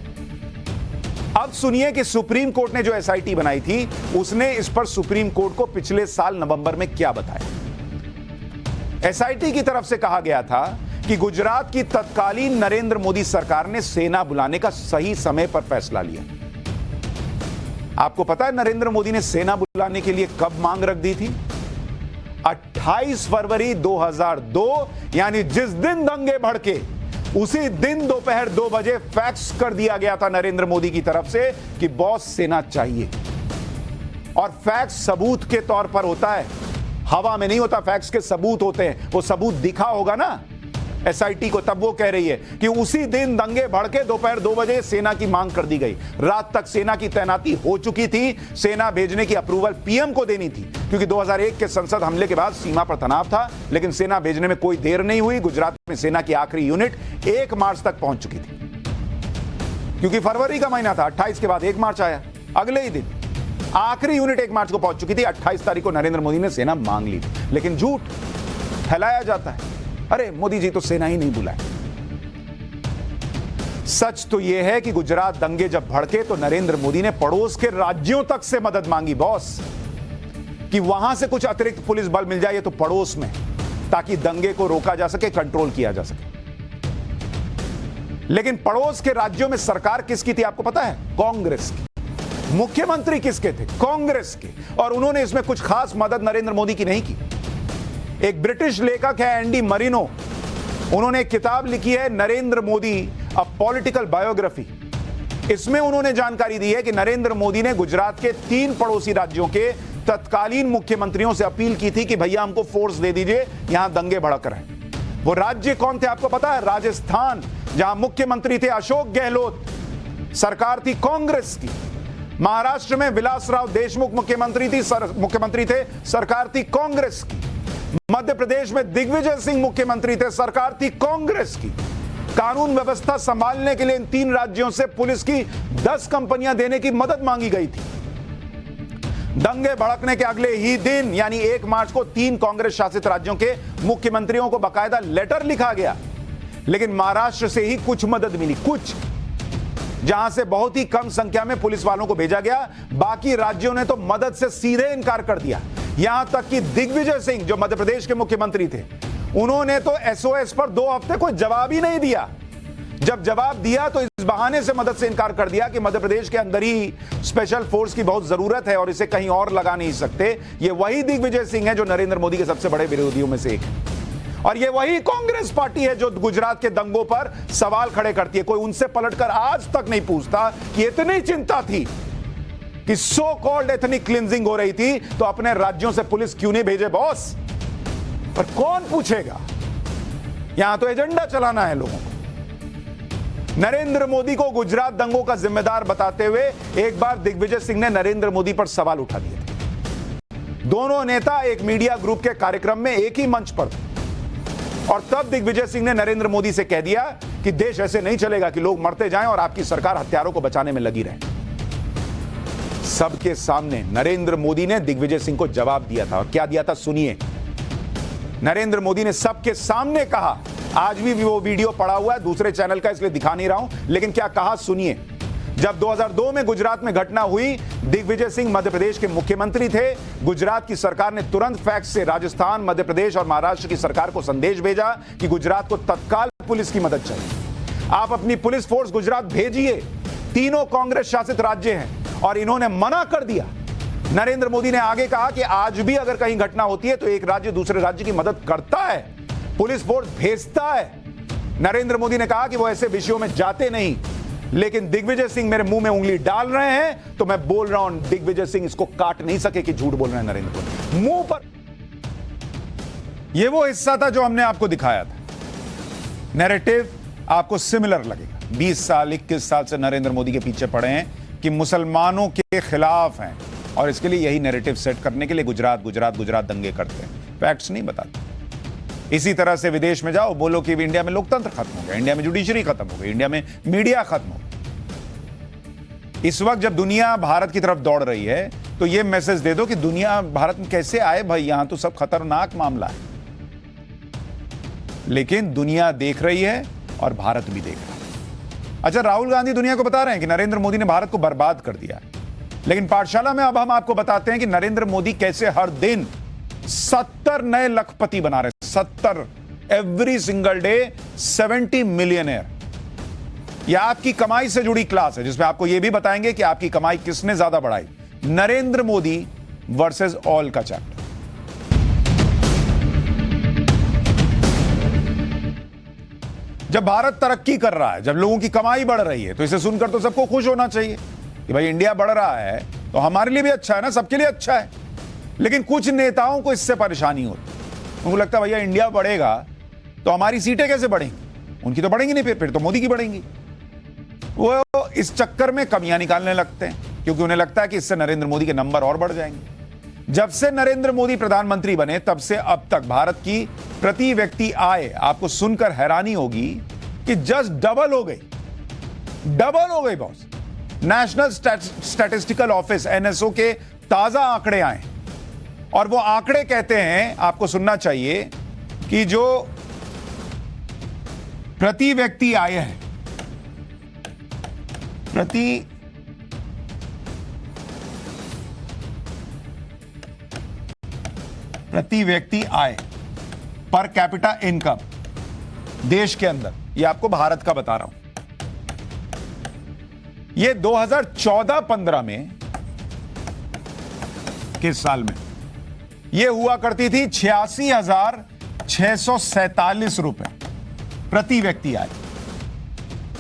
अब सुनिए कि सुप्रीम कोर्ट ने जो एसआईटी बनाई थी, उसने इस पर सुप्रीम कोर्ट को पिछले साल नवंबर में क्या बताया। एसआईटी की तरफ से कहा गया था कि गुजरात की तत्कालीन नरेंद्र मोदी सरकार ने सेना बुलाने का सही समय पर फैसला लिया। आपको पता है नरेंद्र मोदी ने सेना बुलाने के लिए कब मांग रख दी थी? 28 फरवरी 2002, यानी जिस दिन दंगे भड़के उसी दिन दोपहर 2 बजे फैक्स कर दिया गया था नरेंद्र मोदी की तरफ से कि बॉस सेना चाहिए। और फैक्स सबूत के तौर पर होता है, हवा में नहीं होता। फैक्स के सबूत होते हैं, वो सबूत दिखा होगा ना एसआईटी को, तब वो कह रही है कि उसी दिन दंगे भड़के दोपहर 2 बजे सेना की मांग कर दी गई। रात तक सेना की तैनाती हो चुकी थी। सेना भेजने की अप्रूवल पीएम को देनी थी क्योंकि 2001 के संसद हमले के बाद सीमा पर तनाव था, लेकिन सेना भेजने में कोई देर नहीं हुई। गुजरात में सेना की आखिरी यूनिट 1 मार्च तक पहुंच चुकी थी क्योंकि फरवरी का महीना था। 28 के बाद 1 मार्च आया, अगले ही दिन आखिरी यूनिट 1 मार्च को पहुंच चुकी थी। 28 तारीख को नरेंद्र मोदी ने सेना मांग ली थी, लेकिन झूठ फैलाया जाता है, अरे मोदी जी तो सेना ही नहीं बुलाए। सच तो यह है कि गुजरात दंगे जब भड़के तो नरेंद्र मोदी ने पड़ोस के राज्यों तक से मदद मांगी बॉस, कि वहां से कुछ अतिरिक्त पुलिस बल मिल जाए तो पड़ोस में, ताकि दंगे को रोका जा सके, कंट्रोल किया जा सके। लेकिन पड़ोस के राज्यों में सरकार किसकी थी आपको पता है? कांग्रेस की। मुख्यमंत्री किसके थे? कांग्रेस के। और उन्होंने इसमें कुछ खास मदद नरेंद्र मोदी की नहीं की। एक ब्रिटिश लेखक है एंडी मरीनो, उन्होंने एक किताब लिखी है Narendra Modi a political biography. इसमें उन्होंने जानकारी दी है कि नरेंद्र मोदी ने गुजरात के 3 पड़ोसी राज्यों के तत्कालीन मुख्यमंत्रियों से अपील की थी कि भैया हमको फोर्स दे दीजिए, यहां दंगे भड़क रहे हैं। वो राज्य कौन थे आपको पता है? राजस्थान, जहां मुख्यमंत्री थे अशोक गहलोत, सरकार थी कांग्रेस की। महाराष्ट्र में विलासराव देशमुख मुख्यमंत्री थे, सरकार थी कांग्रेस की। मध्य प्रदेश में दिग्विजय सिंह मुख्यमंत्री थे, सरकार थी कांग्रेस की। कानून व्यवस्था संभालने के लिए इन 3 राज्यों से पुलिस की 10 कंपनियां देने की मदद मांगी गई थी। दंगे भड़कने के अगले ही दिन यानी 1 मार्च को 3 कांग्रेस शासित राज्यों के मुख्यमंत्रियों को बाकायदा लेटर लिखा गया, लेकिन महाराष्ट्र से ही कुछ मदद मिली, कुछ, जहां से बहुत ही कम संख्या में पुलिस वालों को भेजा गया। बाकी राज्यों ने तो मदद से सीधे इनकार कर दिया। यहां तक कि दिग्विजय सिंह जो मध्य प्रदेश के मुख्यमंत्री थे, उन्होंने तो एसओएस पर 2 हफ्ते कोई जवाब ही नहीं दिया। जब जवाब दिया तो इस बहाने से मदद से इनकार कर दिया कि मध्य प्रदेश के अंदर ही स्पेशल फोर्स की बहुत जरूरत है और इसे कहीं और लगा नहीं सकते। ये वही दिग्विजय सिंह है जो नरेंद्र मोदी के सबसे बड़े विरोधियों में से एक है, और ये वही कांग्रेस पार्टी है जो गुजरात के दंगों पर सवाल खड़े करती है। कोई उनसे पलटकर आज तक नहीं पूछता कि इतनी चिंता थी कि सो कॉल्ड एथनिक क्लींजिंग हो रही थी तो अपने राज्यों से पुलिस क्यों नहीं भेजे बॉस? पर कौन पूछेगा? यहां तो एजेंडा चलाना है लोगों को। नरेंद्र मोदी को गुजरात दंगों का जिम्मेदार बताते हुए एक बार दिग्विजय सिंह ने नरेंद्र मोदी पर सवाल उठा दिए थे। दोनों नेता एक मीडिया ग्रुप के कार्यक्रम में एक ही मंच पर थे और तब दिग्विजय सिंह ने नरेंद्र मोदी से कह दिया कि देश ऐसे नहीं चलेगा कि लोग मरते जाएं और आपकी सरकार हथियारों को बचाने में लगी रहे। सबके सामने नरेंद्र मोदी ने दिग्विजय सिंह को जवाब दिया था, और क्या दिया था सुनिए। नरेंद्र मोदी ने सबके सामने कहा, आज भी वो वीडियो पड़ा हुआ है दूसरे चैनल का, इसलिए दिखा नहीं रहा हूं, लेकिन क्या कहा सुनिए। जब 2002 में गुजरात में घटना हुई, दिग्विजय सिंह मध्य प्रदेश के मुख्यमंत्री थे। गुजरात की सरकार ने तुरंत फैक्स से राजस्थान, मध्य प्रदेश और महाराष्ट्र की सरकार को संदेश भेजा कि गुजरात को तत्काल पुलिस की मदद चाहिए। आप अपनी पुलिस फोर्स गुजरात भेजिए। तीनों कांग्रेस शासित राज्य हैं और इन्होंने मना कर दिया। नरेंद्र मोदी ने आगे कहा कि आज भी अगर कहीं घटना होती है तो एक राज्य दूसरे राज्य की मदद करता है, पुलिस फोर्स भेजता है। नरेंद्र मोदी ने कहा कि वो ऐसे विषयों में जाते नहीं। लेकिन दिग्विजय सिंह मेरे मुंह में उंगली डाल रहे हैं तो मैं बोल रहा हूं, दिग्विजय सिंह इसको काट नहीं सके कि झूठ बोल रहे हैं नरेंद्र मोदी मुंह पर। यह वो हिस्सा था जो हमने आपको दिखाया था। नैरेटिव आपको सिमिलर लगेगा। 20 साल 21 साल से नरेंद्र मोदी के पीछे पड़े हैं कि मुसलमानों के खिलाफ हैं और इसके लिए यही नैरेटिव सेट करने के लिए गुजरात गुजरात गुजरात दंगे करते हैं, फैक्ट्स नहीं बताते। इसी तरह से विदेश में जाओ, बोलो कि इंडिया में लोकतंत्र खत्म हो गया, इंडिया में जुडिशरी खत्म हो गई, इंडिया में मीडिया खत्म हो गया। इस वक्त जब दुनिया भारत की तरफ दौड़ रही है तो यह मैसेज दे दो कि दुनिया भारत में कैसे आए भाई, यहां तो सब खतरनाक मामला है। लेकिन दुनिया देख रही है और भारत भी देख रहा है। अच्छा, राहुल गांधी दुनिया को बता रहे हैं कि नरेंद्र मोदी ने भारत को बर्बाद कर दिया, लेकिन पाठशाला में अब हम आपको बताते हैं कि नरेंद्र मोदी कैसे हर दिन 70 नए लखपति बना रहे हैं। 70 एवरी सिंगल डे 70 मिलियनेयर। यह आपकी कमाई से जुड़ी क्लास है जिसमें आपको यह भी बताएंगे कि आपकी कमाई किसने ज्यादा बढ़ाई। नरेंद्र मोदी वर्सेस ऑल का चैप्टर। जब भारत तरक्की कर रहा है, जब लोगों की कमाई बढ़ रही है, तो इसे सुनकर तो सबको खुश होना चाहिए कि भाई इंडिया बढ़ रहा है तो हमारे लिए भी अच्छा है ना, सबके लिए अच्छा है। लेकिन कुछ नेताओं को इससे परेशानी होती है। उनको लगता है भैया इंडिया बढ़ेगा तो हमारी सीटें कैसे बढ़ेंगी, उनकी तो बढ़ेंगी नहीं, फिर तो मोदी की बढ़ेंगी। वो इस चक्कर में कमियां निकालने लगते हैं क्योंकि उन्हें लगता है कि इससे नरेंद्र मोदी के नंबर और बढ़ जाएंगे। जब से नरेंद्र मोदी प्रधानमंत्री बने तब से अब तक भारत की प्रति व्यक्ति आय आपको सुनकर हैरानी होगी कि जस्ट डबल हो गई boss. National statistical office NSO के ताजा आंकड़े आए और वो आंकड़े कहते हैं, आपको सुनना चाहिए, कि जो प्रति व्यक्ति आय है, प्रति व्यक्ति आय पर कैपिटा इनकम देश के अंदर, ये आपको भारत का बता रहा हूं, ये 2014-15 में किस साल में ये हुआ करती थी 86,647 रुपए प्रति व्यक्ति आय।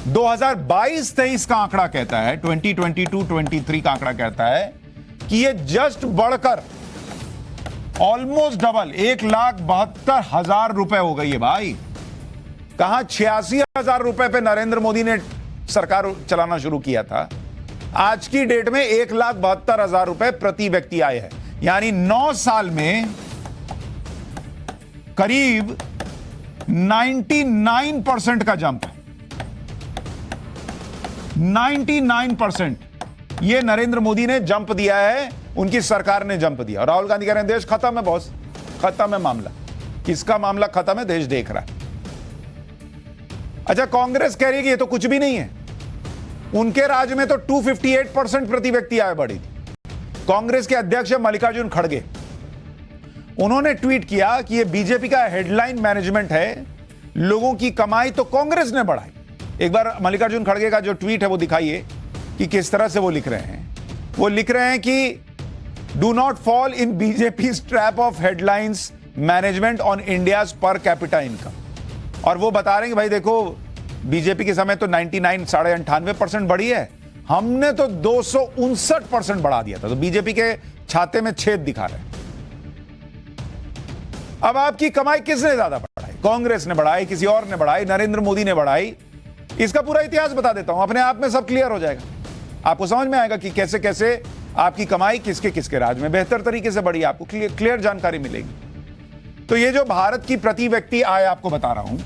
2022-23 का आंकड़ा कहता है, 2022-23 का आंकड़ा कहता है कि ये जस्ट बढ़कर ऑलमोस्ट डबल 1,72,000 रुपए हो गई है भाई। कहां 86,000 रुपए पे नरेंद्र मोदी ने सरकार चलाना शुरू किया था, आज की डेट में 1,72,000 रुपए प्रति व्यक्ति आए हैं। यानी 9 साल में करीब 99% का जंप है। 99% ये नरेंद्र मोदी ने जंप दिया है, उनकी सरकार ने जंप दिया। और राहुल गांधी कह रहे हैं देश खत्म है बॉस, खत्म है मामला। किसका मामला खत्म है? देश देख रहा है। अच्छा, कांग्रेस कह रही है कि ये तो कुछ भी नहीं है, उनके राज्य में तो 258% प्रति व्यक्ति आय बढ़ी थी। कांग्रेस के अध्यक्ष मल्लिकार्जुन खड़गे, उन्होंने ट्वीट किया कि यह बीजेपी का हेडलाइन मैनेजमेंट है, लोगों की कमाई तो कांग्रेस ने बढ़ाई। एक बार मल्लिकार्जुन खड़गे का जो ट्वीट है वो दिखाइए कि किस तरह से वो लिख रहे हैं। वो लिख रहे हैं कि do not fall in BJP trap of headlines management on India's per capita income. और वो बता रहे हैं कि भाई देखो, बीजेपी के समय तो 98% बढ़ी है, हमने तो 259% बढ़ा दिया था। तो बीजेपी के छाते में छेद दिखा रहे हैं। अब आपकी कमाई किसने ज्यादा बढ़ाई? कांग्रेस ने बढ़ाई, किसी और ने बढ़ाई, नरेंद्र मोदी ने बढ़ाई? इसका पूरा इतिहास बता देता हूं, अपने आप में सब क्लियर हो जाएगा। आपको समझ में आएगा कि कैसे कैसे आपकी कमाई किसके किसके राज में बेहतर तरीके से बढ़ी, आपको क्लियर जानकारी मिलेगी। तो ये जो भारत की प्रति व्यक्ति आय आपको बता रहा हूं,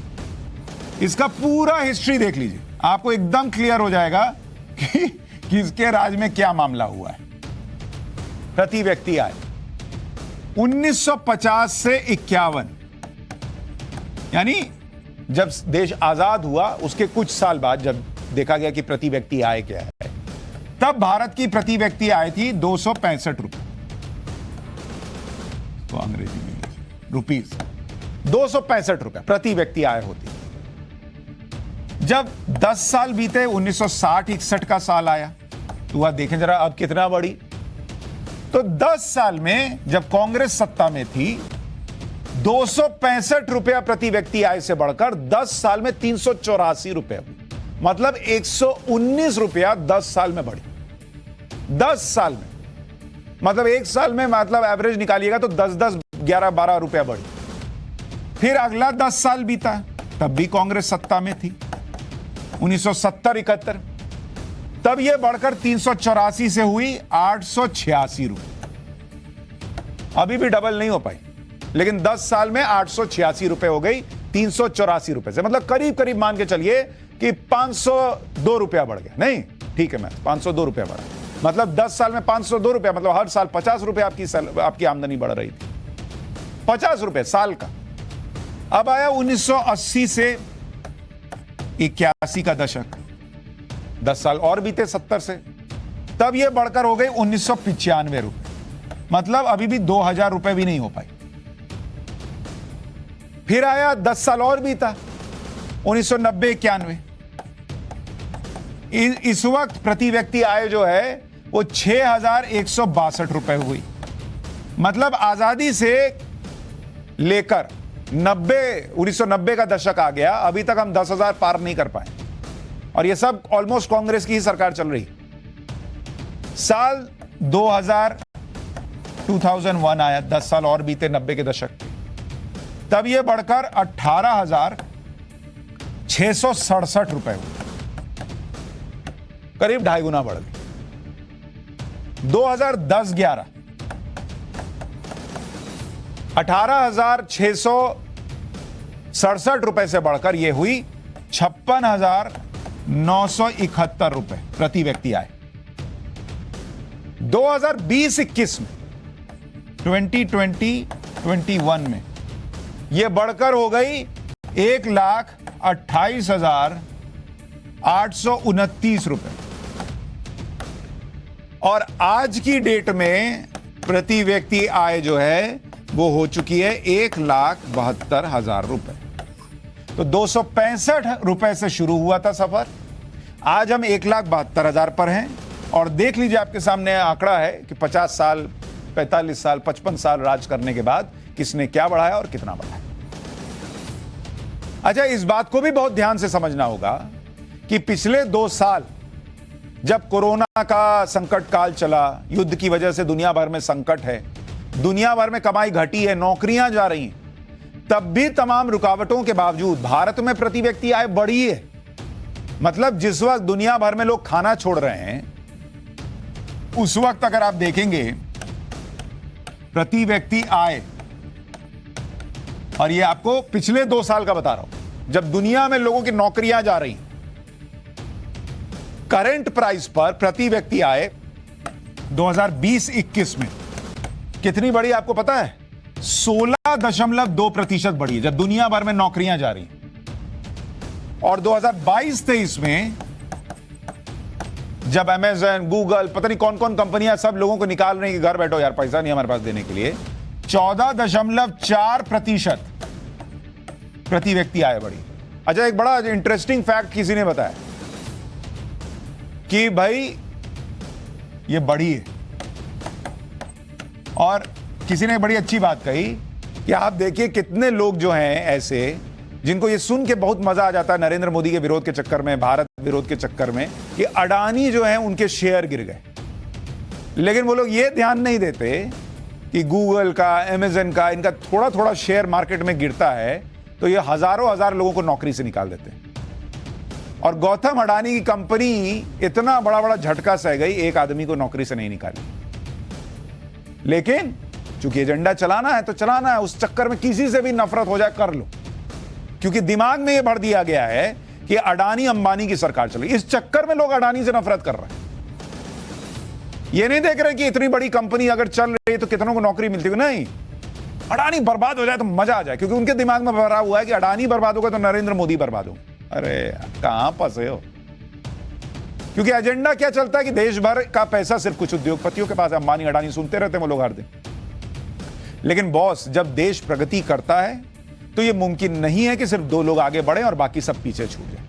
इसका पूरा हिस्ट्री देख लीजिए, आपको एकदम क्लियर हो जाएगा कि किसके राज में क्या मामला हुआ है। प्रति व्यक्ति आय 1950 से 51, यानी जब देश आजाद हुआ उसके कुछ साल बाद जब देखा गया कि प्रति व्यक्ति आय क्या है, तब भारत की प्रति व्यक्ति आय थी 265 रुपए, तो अंग्रेजी में रुपीस 265 रुपए प्रति व्यक्ति आय होती। जब 10 साल बीते 1960-61 का साल आया, तो वह देखें जरा अब कितना बढ़ी। तो 10 साल में जब कांग्रेस सत्ता में थी 265 रुपया प्रति व्यक्ति आय से बढ़कर 10 साल में 384 रुपया, मतलब 119 रुपया 10 साल में बढ़ी। 10 साल में मतलब एक साल में मतलब एवरेज निकालिएगा तो 10-10, 11-12 रुपया बढ़ी। फिर अगला 10 साल बीता, तब भी कांग्रेस सत्ता में थी 1970-71, तब यह बढ़कर 384 से हुई 886 रुपये। अभी भी डबल नहीं हो पाई, लेकिन 10 साल में 886 रुपए हो गई 384 रुपए से, मतलब करीब करीब मान के चलिए कि 502 रुपया बढ़ गया। नहीं ठीक है, मैं 502 रुपया बढ़ा, मतलब 10 साल में 502 रुपया, मतलब हर साल 50 रुपया आपकी आमदनी बढ़ रही थी, 50 रुपए साल का। अब आया 1980 से 81 का दशक, 10 साल और बीते 70 से, तब यह बढ़कर हो गई 1995 रुपए, मतलब अभी भी 2000 रुपए भी नहीं हो पाई। फिर आया 10 साल और बीता 1990-91, इस वक्त प्रति व्यक्ति आय जो है वो 6162 रुपए हुई, मतलब आजादी से लेकर 1990 का दशक आ गया, अभी तक हम 10,000 पार नहीं कर पाए, और ये सब ऑलमोस्ट कांग्रेस की ही सरकार चल रही। साल 2001 आया, 10 साल और बीते 90 के दशक, तब यह बढ़कर 18,667 रुपए हुए, करीब 2.5 गुना बढ़ गई। 2010-11 18,667 रुपए से बढ़कर यह हुई 56,971 रुपए प्रति व्यक्ति आए। 2020-21 में 2020-21 में यह बढ़कर हो गई 1,28,829 रुपए, और आज की डेट में प्रति व्यक्ति आय जो है वो हो चुकी है 1,72,000 रुपए। तो 265 रुपए से शुरू हुआ था सफर, आज हम 1,72,000 पर हैं, और देख लीजिए आपके सामने आंकड़ा है कि 50 साल, 45 साल, 55 साल राज करने के बाद किसने क्या बढ़ाया और कितना बढ़ाया। अच्छा, इस बात को भी बहुत ध्यान से समझना होगा कि पिछले 2 साल जब कोरोना का संकट काल चला, युद्ध की वजह से दुनिया भर में संकट है, दुनिया भर में कमाई घटी है, नौकरियां जा रही हैं, तब भी तमाम रुकावटों के बावजूद भारत में प्रति व्यक्ति आय बढ़ी है। मतलब जिस वक्त दुनिया भर में लोग खाना छोड़ रहे हैं, उस वक्त अगर आप देखेंगे प्रति व्यक्ति आय, और ये आपको पिछले 2 साल का बता रहा हूं, जब दुनिया में लोगों की नौकरियां जा रही, करंट प्राइस पर प्रति व्यक्ति आय 2020-21 में कितनी बढ़ी आपको पता है? 16.2% बढ़ी, जब दुनिया भर में नौकरियां जा रही। और 2022-23 में जब अमेज़न, गूगल, पता नहीं कौन कौन कंपनियां सब लोगों को निकाल रही कि घर बैठो यार, पैसा नहीं हमारे पास देने के लिए, 14.4% प्रति व्यक्ति आय बढ़ी। अच्छा, एक बड़ा इंटरेस्टिंग फैक्ट किसी ने बताया कि भाई ये बढ़ी है, और किसी ने बड़ी अच्छी बात कही कि आप देखिए कितने लोग जो हैं ऐसे जिनको ये सुन के बहुत मजा आ जाता है नरेंद्र मोदी के विरोध के चक्कर में, भारत विरोध के चक्कर में, कि अडानी जो है उनके शेयर गिर गए, लेकिन वो लोग ये ध्यान नहीं देते कि गूगल का, अमेज़न का, इनका थोड़ा थोड़ा शेयर मार्केट में गिरता है तो ये हजारों हजार लोगों को नौकरी से निकाल देते हैं। और गौतम अडानी की कंपनी इतना बड़ा बड़ा झटका सह गई, एक आदमी को नौकरी से नहीं निकाली, लेकिन चूंकि एजेंडा चलाना है तो चलाना है, उस चक्कर में किसी से भी नफरत हो जाए कर लो, क्योंकि दिमाग में यह भर दिया गया है कि अडानी अंबानी की सरकार चल रही। इस चक्कर में लोग अडानी से नफरत कर रहे हैं, ये नहीं देख रहे कि इतनी बड़ी कंपनी अगर चल रही है तो कितनों को नौकरी मिलती है। नहीं, अडानी बर्बाद हो जाए तो मजा आ जाए, क्योंकि उनके दिमाग में भरा हुआ है कि अडानी बर्बाद होगा तो नरेंद्र मोदी बर्बाद हो। अरे कहां फंसे हो? क्योंकि एजेंडा क्या चलता है कि देश भर का पैसा सिर्फ कुछ उद्योगपतियों के पास है। अंबानी अडानी सुनते रहते हैं वो लोग हर दिन। लेकिन बॉस, जब देश प्रगति करता है तो यह मुमकिन नहीं है कि सिर्फ 2 लोग आगे बढ़े और बाकी सब पीछे छूट जाए।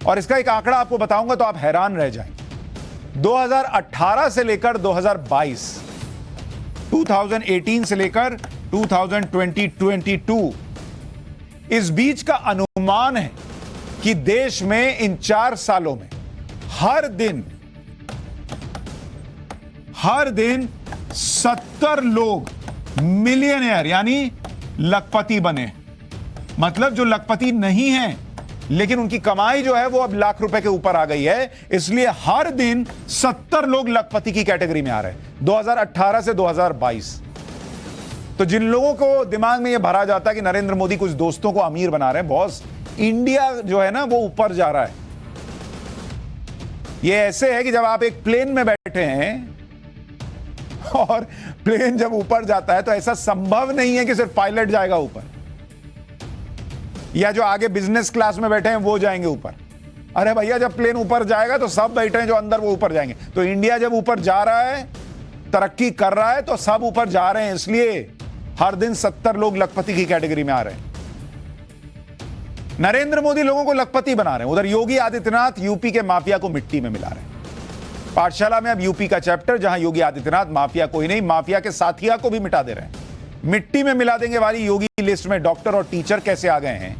और इसका एक आंकड़ा आपको बताऊंगा तो आप हैरान रह जाएंगे। 2018 से लेकर 2022, 2018 से लेकर 2022, इस बीच का अनुमान है कि देश में इन 4 सालों में हर दिन 70 लोग मिलियनेयर यानी लखपति बने। मतलब जो लखपति नहीं है लेकिन उनकी कमाई जो है वो अब लाख रुपए के ऊपर आ गई है, इसलिए हर दिन 70 लोग लखपति की कैटेगरी में आ रहे हैं 2018 से 2022। तो जिन लोगों को दिमाग में यह भरा जाता है कि नरेंद्र मोदी कुछ दोस्तों को अमीर बना रहे हैं, बॉस, इंडिया जो है ना वो ऊपर जा रहा है। ये ऐसे है कि जब आप एक प्लेन में बैठे हैं और प्लेन जब ऊपर जाता है तो ऐसा संभव नहीं है कि सिर्फ पायलट जाएगा ऊपर या जो आगे बिजनेस क्लास में बैठे हैं वो जाएंगे ऊपर। अरे भैया, जब प्लेन ऊपर जाएगा तो सब बैठे हैं जो अंदर वो ऊपर जाएंगे। तो इंडिया जब ऊपर जा रहा है, तरक्की कर रहा है, तो सब ऊपर जा रहे हैं, इसलिए हर दिन 70 लोग लखपति की कैटेगरी में आ रहे हैं। नरेंद्र मोदी लोगों को लखपति बना रहे हैं, उधर योगी आदित्यनाथ यूपी के माफिया को मिट्टी में मिला रहे हैं। पाठशाला में अब यूपी का चैप्टर, जहां योगी आदित्यनाथ माफिया कोई नहीं, माफिया के साथिया को भी मिटा दे रहे हैं। मिट्टी में मिला देंगे वाली योगी की लिस्ट में डॉक्टर और टीचर कैसे आ गए हैं?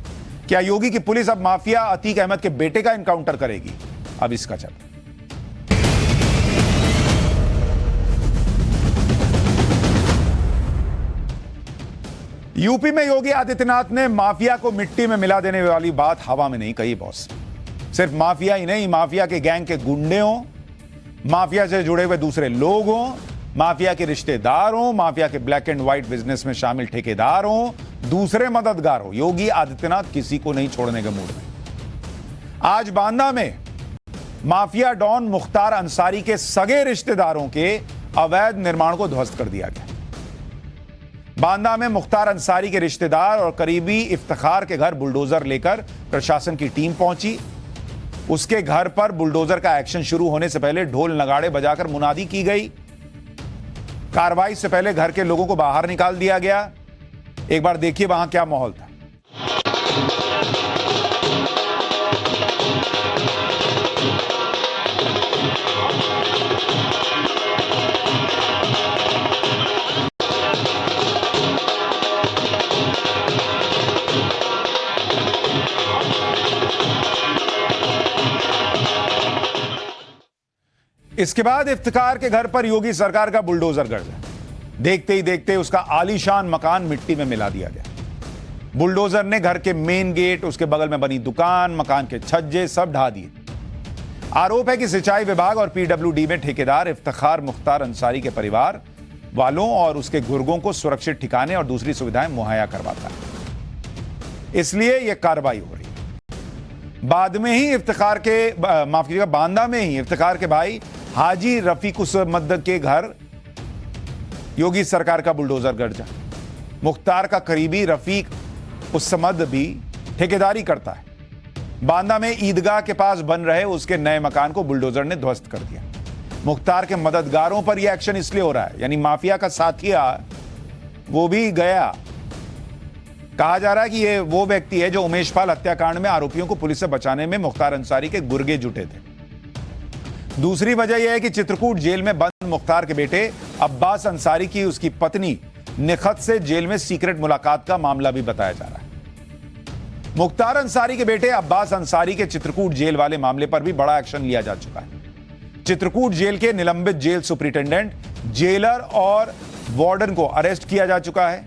क्या योगी की पुलिस अब माफिया अतीक अहमद के बेटे का एनकाउंटर करेगी? अब इसका चैप्टर। यूपी में योगी आदित्यनाथ ने माफिया को मिट्टी में मिला देने वाली बात हवा में नहीं कही बॉस। सिर्फ माफिया ही नहीं, माफिया के गैंग के गुंडे हों, माफिया से जुड़े हुए दूसरे लोग हों, माफिया के रिश्तेदार हों, माफिया के ब्लैक एंड व्हाइट बिजनेस में शामिल ठेकेदार हों, दूसरे मददगार हो, योगी आदित्यनाथ किसी को नहीं छोड़ने के मूड में। आज बांदा में माफिया डॉन मुख्तार अंसारी के सगे रिश्तेदारों के अवैध निर्माण को ध्वस्त कर दिया गया। बांदा में मुख्तार अंसारी के रिश्तेदार और करीबी इफ्तिखार के घर बुलडोजर लेकर प्रशासन की टीम पहुंची। उसके घर पर बुलडोजर का एक्शन शुरू होने से पहले ढोल नगाड़े बजाकर मुनादी की गई। कार्रवाई से पहले घर के लोगों को बाहर निकाल दिया गया। एक बार देखिए वहां क्या माहौल था। इसके बाद इफ्तिकार के घर पर योगी सरकार का बुलडोजर गर्जा। देखते ही देखते उसका आलीशान मकान मिट्टी में मिला दिया गया। बुलडोजर ने घर के मेन गेट, उसके बगल में बनी दुकान, मकान के छज्जे सब ढा दिए। आरोप है कि सिंचाई विभाग और पीडब्ल्यूडी में ठेकेदार इफ्तिखार मुख्तार अंसारी के परिवार वालों और उसके गुर्गों को सुरक्षित ठिकाने और दूसरी सुविधाएं मुहैया करवाता है, इसलिए यह कार्रवाई हो रही है। बाद में ही इफ्तिखार के माफ कीजिएगा बांदा में ही इफ्तिखार के भाई हाजी रफीक उसमद के घर योगी सरकार का बुलडोजर गर्जा। मुख्तार का करीबी रफीक उसमद भी ठेकेदारी करता है। बांदा में ईदगाह के पास बन रहे उसके नए मकान को बुलडोजर ने ध्वस्त कर दिया। मुख्तार के मददगारों पर यह एक्शन इसलिए हो रहा है, यानी माफिया का साथिया वो भी गया। कहा जा रहा है कि यह वो व्यक्ति है जो उमेश पाल हत्याकांड में आरोपियों को पुलिस से बचाने में मुख्तार अंसारी के गुर्गे जुटे थे। दूसरी वजह यह है कि चित्रकूट जेल में बंद मुख्तार के बेटे अब्बास अंसारी की उसकी पत्नी निखत से जेल में सीक्रेट मुलाकात का मामला भी बताया जा रहा है। मुख्तार अंसारी के बेटे अब्बास अंसारी के चित्रकूट जेल वाले मामले पर भी बड़ा एक्शन लिया जा चुका है। चित्रकूट जेल के निलंबित जेल सुपरिटेंडेंट, जेलर और वार्डन को अरेस्ट किया जा चुका है।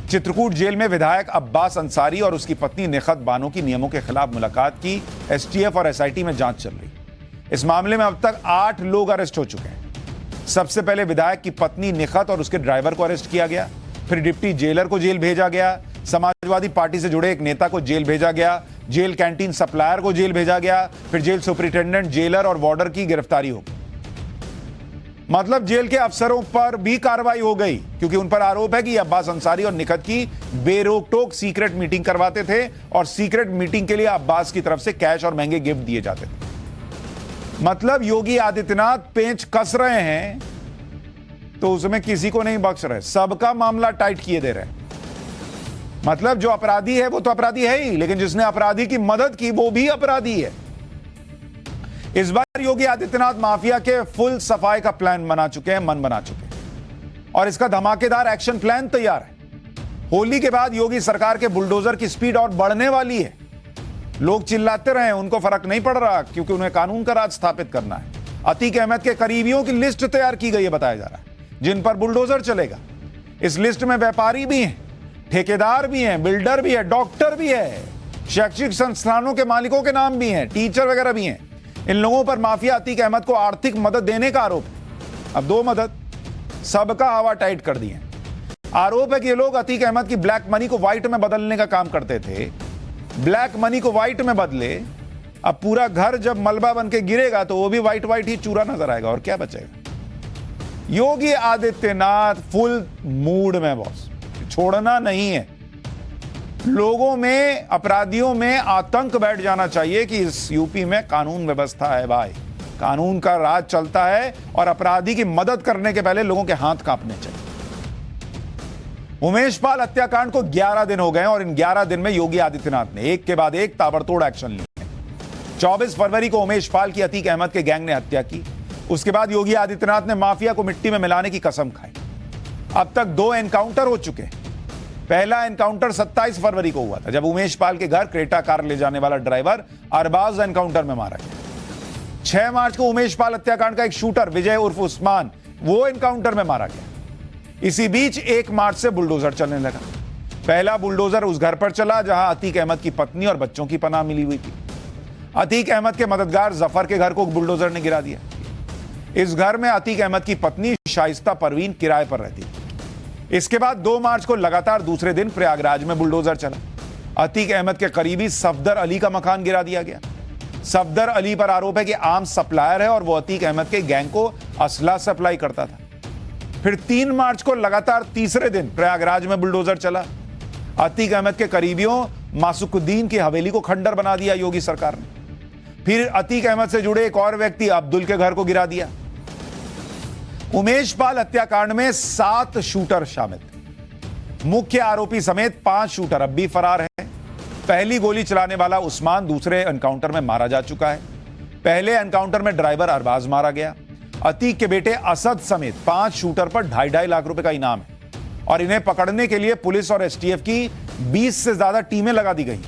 चित्रकूट जेल में विधायक अब्बास अंसारी और उसकी पत्नी निखत बानो की नियमों के खिलाफ मुलाकात की एसटीएफ और एसआईटी में जांच चल रही। इस मामले में अब तक 8 लोग अरेस्ट हो चुके हैं। सबसे पहले विधायक की पत्नी निखत और उसके ड्राइवर को अरेस्ट किया गया, फिर डिप्टी जेलर को जेल भेजा गया, समाजवादी पार्टी से जुड़े एक नेता को जेल भेजा गया, जेल कैंटीन सप्लायर को जेल भेजा गया, फिर जेल सुपरिटेंडेंट, जेलर और वार्डर की गिरफ्तारी हो गई। मतलब जेल के अफसरों पर भी कार्रवाई हो गई, क्योंकि उन पर आरोप है कि अब्बास अंसारी और निखत की बेरोक टोक सीक्रेट मीटिंग करवाते थे और सीक्रेट मीटिंग के लिए अब्बास की तरफ से कैश और महंगे गिफ्ट दिए जाते थे। मतलब योगी आदित्यनाथ पेंच कस रहे हैं तो उसमें किसी को नहीं बख्श रहे, सबका मामला टाइट किए दे रहे हैं। मतलब जो अपराधी है वो तो अपराधी है ही, लेकिन जिसने अपराधी की मदद की वो भी अपराधी है। इस बार योगी आदित्यनाथ माफिया के फुल सफाई का प्लान बना चुके हैं, मन बना चुके हैं और इसका धमाकेदार एक्शन प्लान तैयार है। होली के बाद योगी सरकार के बुलडोजर की स्पीड और बढ़ने वाली है। लोग चिल्लाते रहे, उनको फर्क नहीं पड़ रहा क्योंकि उन्हें कानून का राज स्थापित करना है। अतीक अहमद के करीबियों की लिस्ट तैयार की गई है, बताया जा रहा है, जिन पर बुलडोजर चलेगा। इस लिस्ट में व्यापारी भी हैं, ठेकेदार भी हैं, बिल्डर भी है, डॉक्टर भी है, शैक्षिक संस्थानों के मालिकों के नाम भी हैं, टीचर वगैरह भी हैं। इन लोगों पर माफिया अतीक अहमद को आर्थिक मदद देने का आरोप है। अब दो मदद, सबका हवा टाइट कर दिए। आरोप है कि ये लोग अतीक अहमद की ब्लैक मनी को व्हाइट में बदलने का काम करते थे। ब्लैक मनी को व्हाइट में बदले, अब पूरा घर जब मलबा बन के गिरेगा तो वो भी व्हाइट व्हाइट ही चूरा नजर आएगा और क्या बचेगा। योगी आदित्यनाथ फुल मूड में बॉस, छोड़ना नहीं है। लोगों में, अपराधियों में आतंक बैठ जाना चाहिए कि इस यूपी में कानून व्यवस्था है भाई, कानून का राज चलता है और अपराधी की मदद करने के पहले लोगों के हाथ कांपने चाहिए। उमेश पाल हत्याकांड को 11 दिन हो गए और इन 11 दिन में योगी आदित्यनाथ ने एक के बाद एक ताबड़तोड़ एक्शन लिए। 24 फरवरी को उमेश पाल की अतीक अहमद के गैंग ने हत्या की। उसके बाद योगी आदित्यनाथ ने माफिया को मिट्टी में मिलाने की कसम खाई। अब तक 2 एनकाउंटर हो चुके हैं। पहला एनकाउंटर 27 फरवरी को हुआ था, जब उमेश पाल के घर क्रेटा कार ले जाने वाला ड्राइवर अरबाज एनकाउंटर में मारा गया। 6 मार्च को उमेश पाल हत्याकांड का एक शूटर विजय उर्फ उस्मान, वो एनकाउंटर में मारा गया। इसी बीच 1 मार्च से बुलडोजर चलने लगा। पहला बुलडोजर उस घर पर चला जहां अतीक अहमद की पत्नी और बच्चों की पनाह मिली हुई थी। अतीक अहमद के मददगार जफर के घर को बुलडोजर ने गिरा दिया। इस घर में अतीक अहमद की पत्नी शाइस्ता परवीन किराए पर रहती थी। इसके बाद 2 मार्च को लगातार दूसरे दिन प्रयागराज में बुलडोजर चला। अतीक अहमद के करीबी सफदर अली का मकान गिरा दिया गया। सफदर अली पर आरोप है कि आर्म्स सप्लायर है और वो अतीक अहमद के गैंग को असला सप्लाई करता था। फिर 3 मार्च को लगातार तीसरे दिन प्रयागराज में बुलडोजर चला। अतीक अहमद के करीबियों मासुकुद्दीन की हवेली को खंडर बना दिया योगी सरकार ने। फिर अतीक अहमद से जुड़े एक और व्यक्ति अब्दुल के घर को गिरा दिया। उमेश पाल हत्याकांड में 7 शूटर शामिल थे। मुख्य आरोपी समेत 5 शूटर अब भी फरार हैं। पहली गोली चलाने वाला उस्मान दूसरे एनकाउंटर में मारा जा चुका है। पहले एनकाउंटर में ड्राइवर अरबाज मारा गया। अतीक के बेटे असद समेत 5 शूटर पर 2.5 लाख रुपए का इनाम है और इन्हें पकड़ने के लिए पुलिस और एसटीएफ की 20 से ज्यादा टीमें लगा दी गई।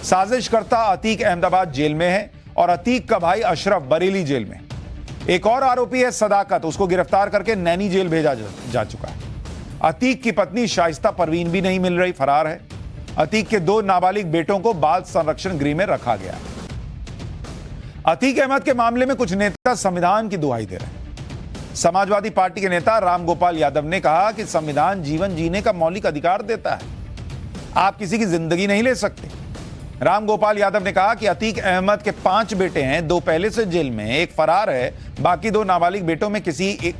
साजिशकर्ता अतीक अहमदाबाद जेल में है और अतीक का भाई अशरफ बरेली जेल में। एक और आरोपी है सदाकत, उसको गिरफ्तार करके नैनी जेल भेजा जा चुका है। अतीक की पत्नी शाइस्ता परवीन भी नहीं मिल रही, फरार है। अतीक के 2 नाबालिग बेटों को बाल संरक्षण गृह में रखा गया है। अतीक अहमद के मामले में कुछ नेता संविधान की दुहाई दे रहे हैं। समाजवादी पार्टी के नेता राम गोपाल यादव ने कहा कि संविधान जीवन जीने का मौलिक अधिकार देता है, आप किसी की जिंदगी नहीं ले सकते। राम गोपाल यादव ने कहा कि अतीक अहमद के 5 बेटे हैं, 2 पहले से जेल में, एक फरार है, बाकी 2 नाबालिग बेटों में किसी एक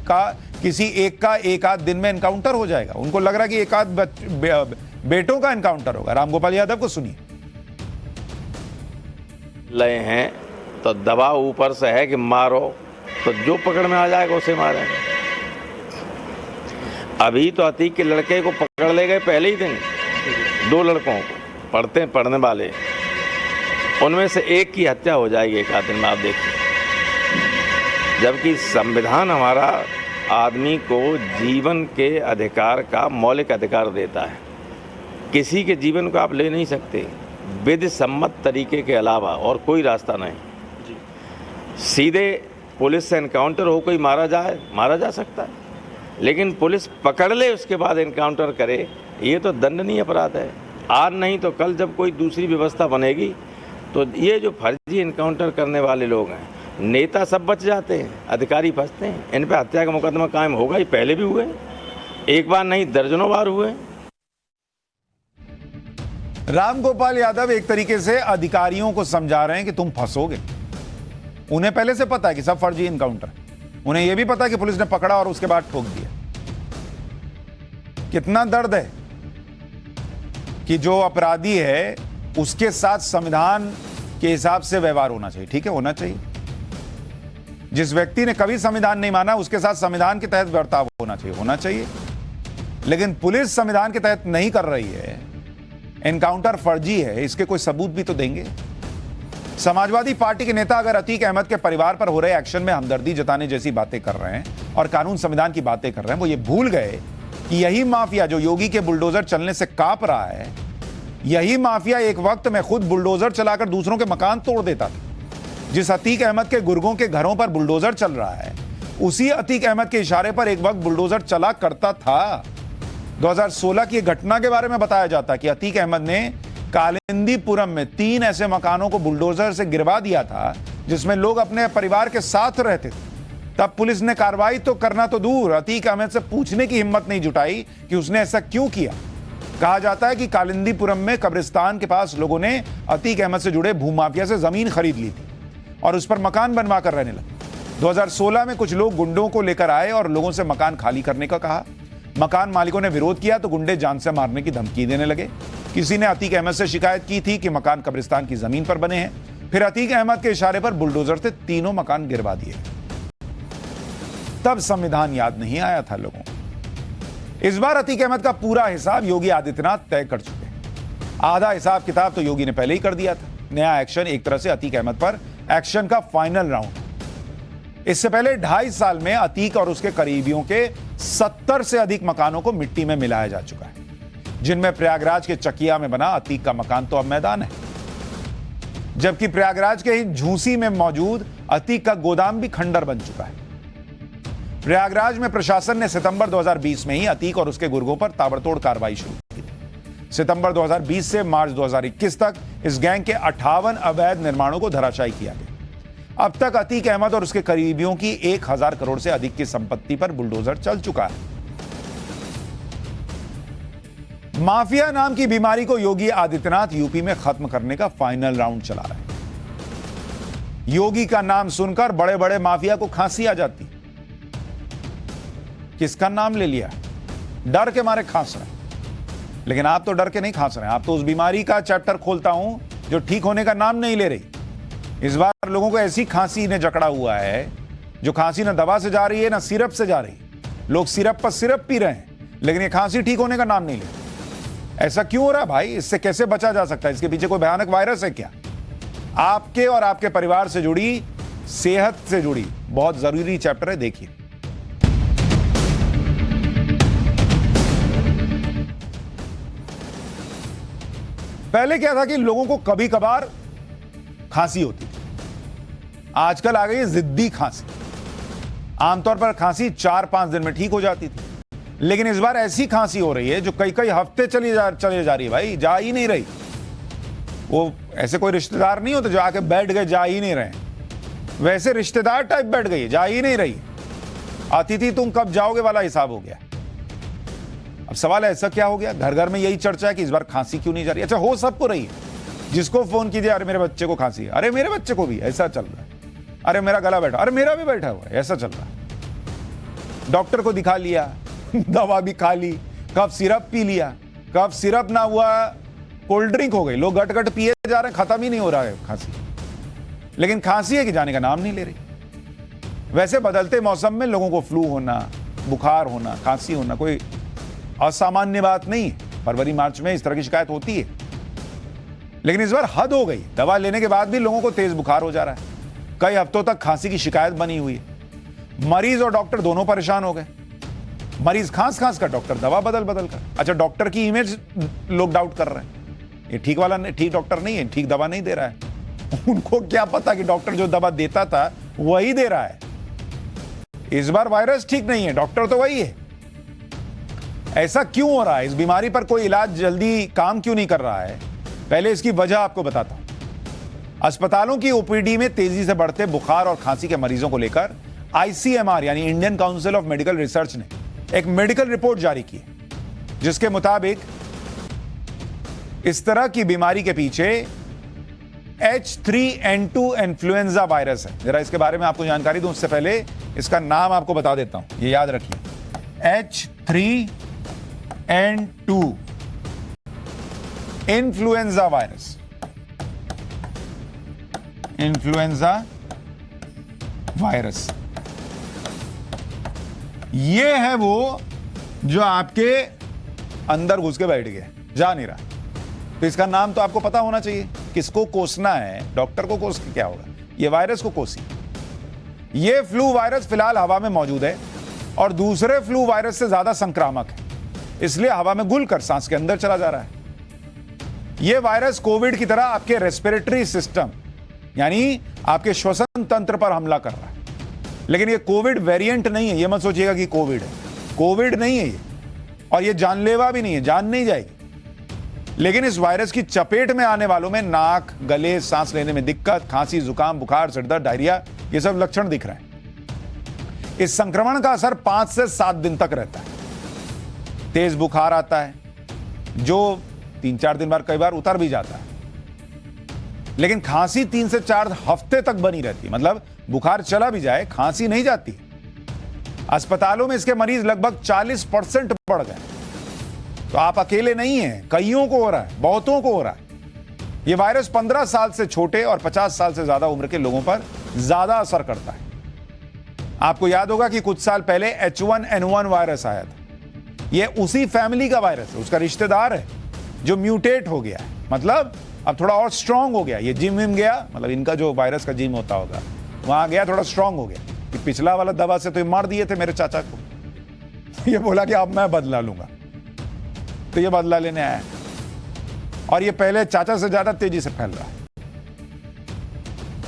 का एक आध दिन में एनकाउंटर हो जाएगा। उनको लग रहा है कि एक आध बेटों का एनकाउंटर होगा। राम गोपाल यादव को सुनिए। लय हैं तो दबाव ऊपर से है कि मारो, तो जो पकड़ में आ जाएगा उसे मारेंगे। अभी तो अतीक के लड़के को पकड़ ले गए पहले ही दिन, 2 लड़कों को पढ़ने वाले, उनमें से एक की हत्या हो जाएगी एक आध दिन में, आप देखिए। जबकि संविधान हमारा आदमी को जीवन के अधिकार का मौलिक अधिकार देता है। किसी के जीवन को आप ले नहीं सकते विधि सम्मत तरीके के अलावा, और कोई रास्ता नहीं। सीधे पुलिस से एनकाउंटर हो कोई मारा जा सकता है, लेकिन पुलिस पकड़ ले उसके बाद एनकाउंटर करे, ये तो दंडनीय अपराध है। आज नहीं तो कल जब कोई दूसरी व्यवस्था बनेगी तो ये जो फर्जी एनकाउंटर करने वाले लोग हैं, नेता सब बच जाते हैं, अधिकारी फंसते हैं। इन पे हत्या का मुकदमा कायम होगा ही, पहले भी हुए, एक बार नहीं दर्जनों बार हुए। रामगोपाल यादव एक तरीके से अधिकारियों को समझा रहे हैं कि तुम फंसोगे। उन्हें पहले से पता है कि सब फर्जी एनकाउंटर, उन्हें यह भी पता है कि पुलिस ने पकड़ा और उसके बाद ठोक दिया। कितना दर्द है कि जो अपराधी है उसके साथ संविधान के हिसाब से व्यवहार होना चाहिए, ठीक है, होना चाहिए। जिस व्यक्ति ने कभी संविधान नहीं माना उसके साथ संविधान के तहत बर्ताव होना चाहिए। लेकिन पुलिस संविधान के तहत नहीं कर रही है, एनकाउंटर फर्जी है, इसके कोई सबूत भी तो देंगे। समाजवादी पार्टी के नेता अगर अतीक अहमद के परिवार पर हो रहे एक्शन में हमदर्दी जताने जैसी बातें कर रहे हैं और कानून संविधान की बातें कर रहे हैं, वो ये भूल गए कि यही माफिया जो योगी के बुलडोजर चलने से कांप रहा है, यही माफिया एक वक्त में खुद बुलडोजर चलाकर दूसरों के मकान तोड़ देता था। जिस अतीक अहमद के गुर्गों के घरों पर बुलडोजर चल रहा है, उसी अतीक अहमद के इशारे पर एक वक्त बुलडोजर चला करता था। 2016 की घटना के बारे में बताया जाता कि अतीक अहमद ने कालिंदीपुरम में 3 ऐसे मकानों को बुलडोजर से गिरवा दिया था जिसमें लोग अपने परिवार के साथ रहते थे। तब पुलिस ने कार्रवाई तो करना तो दूर, अतीक अहमद से पूछने की हिम्मत नहीं जुटाई कि उसने ऐसा क्यों किया। कहा जाता है कि कालिंदीपुरम में कब्रिस्तान के पास लोगों ने अतीक अहमद से जुड़े भूमाफिया से जमीन खरीद ली थी और उस पर मकान बनवा कर रहने लगे। 2016 में कुछ लोग गुंडों को लेकर आए और लोगों से मकान खाली करने का कहा। मकान मालिकों ने विरोध किया तो गुंडे जान से मारने की धमकी देने लगे। किसी ने अतीक अहमद से शिकायत की थी कि मकान कब्रिस्तान की जमीन पर बने हैं। फिर अतीक अहमद के इशारे पर बुलडोजर से तीनों मकान गिरवा दिए। तब संविधान याद नहीं आया था लोगों को। इस बार अतीक अहमद का पूरा हिसाब योगी आदित्यनाथ तय कर चुके हैं। आधा हिसाब किताब तो योगी ने पहले ही कर दिया था। नया एक्शन एक तरह से अतीक अहमद पर एक्शन का फाइनल राउंड। इससे पहले 2.5 साल में अतीक और उसके करीबियों के 70 से अधिक मकानों को मिट्टी में मिलाया जा चुका है, जिनमें प्रयागराज के चकिया में बना अतीक का मकान तो अब मैदान है, जबकि प्रयागराज के ही झूसी में मौजूद अतीक का गोदाम भी खंडर बन चुका है। प्रयागराज में प्रशासन ने सितंबर 2020 में ही अतीक और उसके गुर्गों पर ताबड़तोड़ कार्रवाई शुरू की थी। सितंबर 2020 से मार्च 2021 तक इस गैंग के 58 अवैध निर्माणों को धराशायी किया गया। अब तक अतीक अहमद और उसके करीबियों की 1000 करोड़ से अधिक की संपत्ति पर बुलडोजर चल चुका है। माफिया नाम की बीमारी को योगी आदित्यनाथ यूपी में खत्म करने का फाइनल राउंड चला रहे हैं। योगी का नाम सुनकर बड़े बड़े माफिया को खांसी आ जाती। किसका नाम ले लिया? डर के मारे खांस रहे हैं। लेकिन आप तो डर के नहीं खांस रहे हैं, आप तो उस बीमारी का चैप्टर खोलता हूं जो ठीक होने का नाम नहीं ले रही। इस बार लोगों को ऐसी खांसी ने जकड़ा हुआ है जो खांसी ना दवा से जा रही है ना सिरप से जा रही। लोग सिरप पर सिरप पी रहे हैं लेकिन ये खांसी ठीक होने का नाम नहीं ले रही। ऐसा क्यों हो रहा है भाई? इससे कैसे बचा जा सकता है? इसके पीछे कोई भयानक वायरस है क्या? आपके और आपके परिवार से जुड़ी, सेहत से जुड़ी बहुत जरूरी चैप्टर है, देखिए। पहले क्या था कि लोगों को कभी कभार खांसी होती थी, आजकल आ गई है जिद्दी खांसी। आमतौर पर खांसी 4-5 दिन में ठीक हो जाती थी, लेकिन इस बार ऐसी खांसी हो रही है जो कई कई हफ्ते चले जा रही है भाई, जा ही नहीं रही। वो ऐसे कोई रिश्तेदार नहीं होते जो आके बैठ गए, जा ही नहीं रहे, वैसे रिश्तेदार टाइप बैठ गई, जा ही नहीं रही। अतिथि तुम कब जाओगे वाला हिसाब हो गया। अब सवाल है ऐसा क्या हो गया? घर घर में यही चर्चा है कि इस बार खांसी क्यों नहीं जा रही। अच्छा, हो सबको रही है, जिसको फोन कीजिए, अरे मेरे बच्चे को खांसी है, अरे मेरे बच्चे को भी ऐसा चल रहा है, अरे मेरा गला बैठा, अरे मेरा भी बैठा हुआ है, ऐसा चल रहा है। डॉक्टर को दिखा लिया, दवा भी खा ली, कब सिरप पी लिया, कब सिरप ना हुआ कोल्ड ड्रिंक हो गई, लोग गट गट पिए जा रहे हैं, खत्म ही नहीं हो रहा है खांसी। लेकिन खांसी है कि जाने का नाम नहीं ले रही। वैसे बदलते मौसम में लोगों को फ्लू होना, बुखार होना, खांसी होना कोई असामान्य बात नहीं है। फरवरी मार्च में इस तरह की शिकायत होती है, लेकिन इस बार हद हो गई। दवा लेने के बाद भी लोगों को तेज बुखार हो जा रहा है, कई हफ्तों तक खांसी की शिकायत बनी हुई है। मरीज और डॉक्टर दोनों परेशान हो गए। मरीज खांस खांस कर, डॉक्टर दवा बदल बदल कर। अच्छा, डॉक्टर की इमेज लोग डाउट कर रहे हैं, ये ठीक वाला ठीक डॉक्टर नहीं है, ठीक दवा नहीं दे रहा है। उनको क्या पता कि डॉक्टर जो दवा देता था वही दे रहा है। इस बार वायरस ठीक नहीं है, डॉक्टर तो वही है। ऐसा क्यों हो रहा है? इस बीमारी पर कोई इलाज जल्दी काम क्यों नहीं कर रहा है? पहले इसकी वजह आपको बताता हूं। अस्पतालों की ओपीडी में तेजी से बढ़ते बुखार और खांसी के मरीजों को लेकर आईसीएमआर यानी Indian council of medical research ने एक मेडिकल रिपोर्ट जारी की, जिसके मुताबिक इस तरह की बीमारी के पीछे H3N2 इन्फ्लुएंजा वायरस है। जरा इसके बारे में आपको जानकारी दूं उससे पहले इसका नाम आपको बता देता हूं, ये याद रखिए। H3N2 influenza virus, influenza virus. ये है वो जो आपके अंदर घुस के बैठ गया, जा नहीं रहा। तो इसका नाम तो आपको पता होना चाहिए, किसको कोसना है, डॉक्टर को कोस के क्या होगा, ये वायरस को कोसी। ये फ्लू वायरस फिलहाल हवा में मौजूद है और दूसरे फ्लू वायरस से ज्यादा संक्रामक है, इसलिए हवा में घुलकर सांस के अंदर चला जा रहा है। यह वायरस कोविड की तरह आपके रेस्पिरेटरी सिस्टम यानी आपके श्वसन तंत्र पर हमला कर रहा है, लेकिन ये कोविड वेरिएंट नहीं है। ये मत सोचिएगा कि कोविड है, कोविड नहीं है ये, और ये जानलेवा भी नहीं है, जान नहीं जाएगी। लेकिन इस वायरस की चपेट में आने वालों में नाक, गले, सांस लेने में दिक्कत, खांसी, जुकाम, बुखार, सिरदर्द, डायरिया, ये सब लक्षण दिख रहे हैं। इस संक्रमण का असर 5 से 7 दिन तक रहता है। तेज बुखार आता है जो 3-4 दिन बाद कई बार उतर भी जाता है, लेकिन खांसी 3 से 4 हफ्ते तक बनी रहती है। मतलब बुखार चला भी जाए, खांसी नहीं जाती। अस्पतालों में इसके मरीज लगभग 40% बढ़ गए। तो आप अकेले नहीं हैं, कईयों को हो रहा है, बहुतों को हो रहा है। यह वायरस 15 साल से छोटे और 50 साल से ज्यादा उम्र के लोगों पर ज्यादा असर करता है। आपको याद होगा कि कुछ साल पहले H1N1 वायरस आया था। यह उसी फैमिली का वायरस है, उसका रिश्तेदार है जो म्यूटेट हो गया है, मतलब अब थोड़ा और स्ट्रांग हो गया। ये जिम विम गया, मतलब इनका जो वायरस का जिम होता होगा, वहां गया, थोड़ा स्ट्रांग हो गया कि पिछला वाला दवा से तो ये मार दिए थे मेरे चाचा को। ये बोला कि अब मैं बदला लूंगा, तो ये बदला लेने आया और ये पहले चाचा से ज्यादा तेजी से फैल रहा है।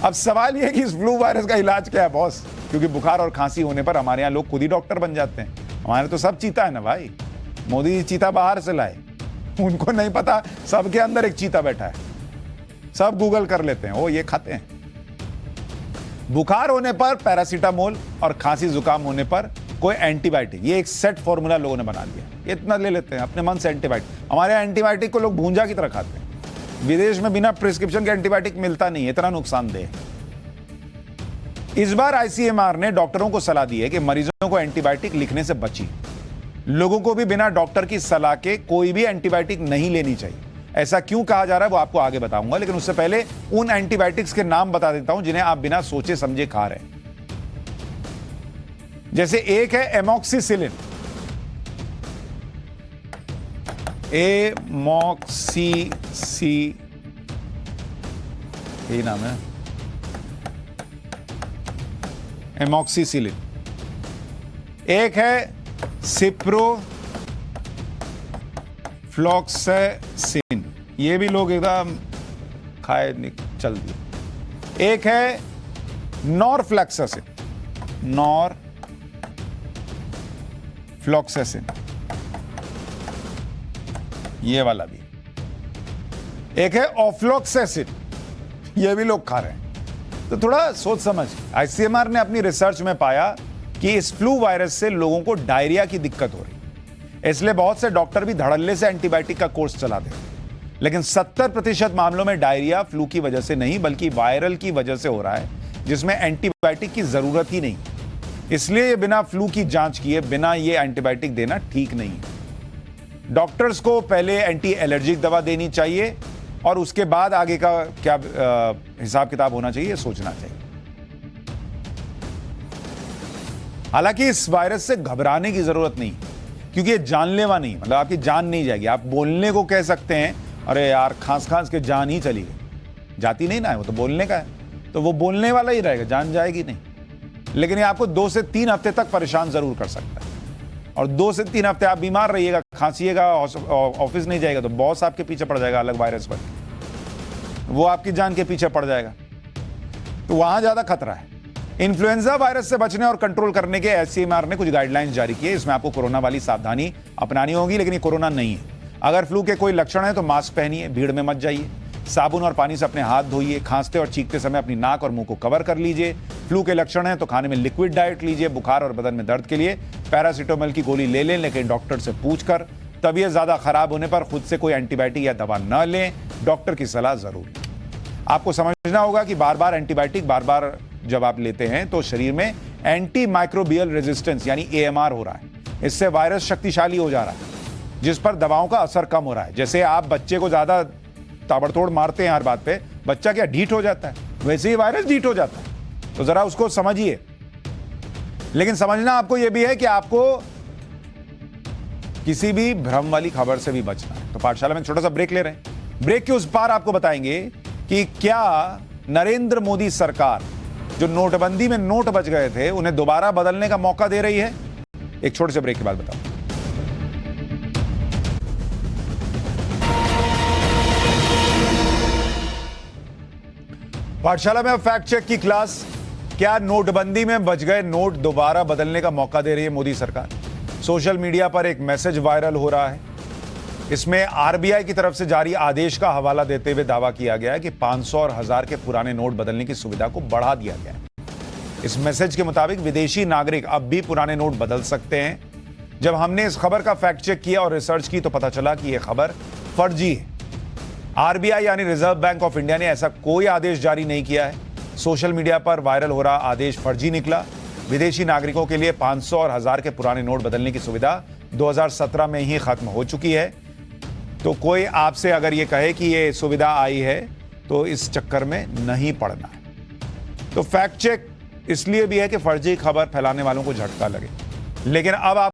अब सवाल ये है कि इस फ्लू वायरस का इलाज क्या है बॉस, क्योंकि बुखार और खांसी होने पर हमारे यहाँ लोग खुद ही डॉक्टर बन जाते हैं। हमारे तो सब चीता है ना भाई, मोदी जी चीता बाहर से लाए, उनको नहीं पता सबके अंदर एक चीता बैठा है। सब गूगल कर लेते हैं, वो ये खाते हैं। बुखार होने पर पैरासीटामोल और खांसी जुकाम होने पर कोई एंटीबायोटिक, ये एक सेट फॉर्मूला लोगों ने बना दिया, इतना ले लेते हैं अपने मन से एंटीबायोटिक। हमारे यहाँ एंटीबायोटिक को लोग भूंजा की तरह खाते हैं। विदेश में बिना प्रिस्क्रिप्शन के एंटीबायोटिक मिलता नहीं है, इतना नुकसानदेह। इस बार आईसीएमआर ने डॉक्टरों को सलाह दी है कि मरीजों को एंटीबायोटिक लिखने से बची। लोगों को भी बिना डॉक्टर की सलाह के कोई भी एंटीबायोटिक नहीं लेनी चाहिए। ऐसा क्यों कहा जा रहा है वो आपको आगे बताऊंगा, लेकिन उससे पहले उन एंटीबायोटिक्स के नाम बता देता हूं जिन्हें आप बिना सोचे समझे खा रहे हैं। जैसे एक है एमॉक्सिसिलिन, यही नाम है, एमॉक्सिसिलिन। एक है सिप्रोफ्लॉक्सासिन, ये भी लोग एकदम खाए चल दिए। एक है नॉरफ्लैक्सासिन, नॉरफ्लॉक्सासिन, ये वाला भी। एक है ऑफ्लॉक्सासिन, ये भी लोग खा रहे हैं। तो थोड़ा सोच समझ। आईसीएमआर ने अपनी रिसर्च में पाया कि इस फ्लू वायरस से लोगों को डायरिया की दिक्कत हो रही, इसलिए बहुत से डॉक्टर भी धड़ल्ले से एंटीबायोटिक का कोर्स चलाते हैं। लेकिन 70% मामलों में डायरिया फ्लू की वजह से नहीं बल्कि वायरल की वजह से हो रहा है, जिसमें एंटीबायोटिक की जरूरत ही नहीं। इसलिए ये बिना फ्लू की जांच किए बिना ये एंटीबायोटिक देना ठीक नहीं है। डॉक्टर्स को पहले एंटी एलर्जिक दवा देनी चाहिए और उसके बाद आगे का क्या हिसाब किताब होना चाहिए सोचना चाहिए। हालांकि इस वायरस से घबराने की जरूरत नहीं, क्योंकि ये जानलेवा नहीं, मतलब आपकी जान नहीं जाएगी। आप बोलने को कह सकते हैं अरे यार खांस खांस के जान ही चली गई, जाती नहीं ना है, वो तो बोलने का है, तो वो बोलने वाला ही रहेगा, जान जाएगी नहीं। लेकिन ये आपको 2 से 3 हफ्ते तक परेशान जरूर कर सकता है, और 2 से 3 हफ्ते आप बीमार रहिएगा, खांसीएगा, ऑफिस नहीं जाएगा, तो बॉस आपके पीछे पड़ जाएगा अलग वायरस पर, वो आपकी जान के पीछे पड़ जाएगा, तो वहां ज्यादा खतरा है। इन्फ्लुएंजा वायरस से बचने और कंट्रोल करने के आईसीएमआर ने कुछ गाइडलाइंस जारी किए। इसमें आपको कोरोना वाली सावधानी अपनानी होगी, लेकिन ये कोरोना नहीं है। अगर फ्लू के कोई लक्षण है तो मास्क पहनिए, भीड़ में मत जाइए, साबुन और पानी से अपने हाथ धोइए, खांसते और चीखते समय अपनी नाक और मुंह को कवर कर लीजिए। फ्लू के लक्षण है तो खाने में लिक्विड डाइट लीजिए। बुखार और बदन में दर्द के लिए पैरासीटामोल की गोली ले लें, लेकिन डॉक्टर से पूछकर। तबीयत ज्यादा खराब होने पर खुद से कोई एंटीबायोटिक या दवा न लें, डॉक्टर की सलाह जरूर लें। आपको समझना होगा कि बार बार एंटीबायोटिक बार बार जब आप लेते हैं तो शरीर में एंटी माइक्रोबियल रेजिस्टेंस यानी एएमआर हो रहा है। इससे वायरस शक्तिशाली हो जा रहा है, जिस पर दवाओं का असर कम हो रहा है। जैसे आप बच्चे को ज्यादा ताबड़तोड़ मारते हैं हर बात पे, बच्चा क्या ढीठ हो जाता है, वैसे ही वायरस ढीठ हो जाता है। तो जरा उसको समझिए। लेकिन समझना आपको यह भी है कि आपको किसी भी भ्रम वाली खबर से भी बचना है। तो पाठशाला में एक छोटा सा ब्रेक ले रहे हैं। ब्रेक के उस पार आपको बताएंगे कि क्या नरेंद्र मोदी सरकार जो नोटबंदी में नोट बच गए थे उन्हें दोबारा बदलने का मौका दे रही है। एक छोटे से ब्रेक के बाद बताओ। पाठशाला में अब फैक्ट चेक की क्लास। क्या नोटबंदी में बच गए नोट दोबारा बदलने का मौका दे रही है मोदी सरकार? सोशल मीडिया पर एक मैसेज वायरल हो रहा है। इसमें आरबीआई की तरफ से जारी आदेश का हवाला देते हुए दावा किया गया है कि 500 और 1000 के पुराने नोट बदलने की सुविधा को बढ़ा दिया गया है। इस मैसेज के मुताबिक विदेशी नागरिक अब भी पुराने नोट बदल सकते हैं। जब हमने इस खबर का फैक्ट चेक किया और रिसर्च की तो पता चला कि यह खबर फर्जी है। आरबीआई यानी रिजर्व बैंक ऑफ इंडिया ने ऐसा कोई आदेश जारी नहीं किया है। सोशल मीडिया पर वायरल हो रहा आदेश फर्जी निकला। विदेशी नागरिकों के लिए 500 और 1000 के पुराने नोट बदलने की सुविधा 2017 में ही खत्म हो चुकी है। तो कोई आपसे अगर ये कहे कि ये सुविधा आई है तो इस चक्कर में नहीं पड़ना है। तो फैक्ट चेक इसलिए भी है कि फर्जी खबर फैलाने वालों को झटका लगे। लेकिन अब आप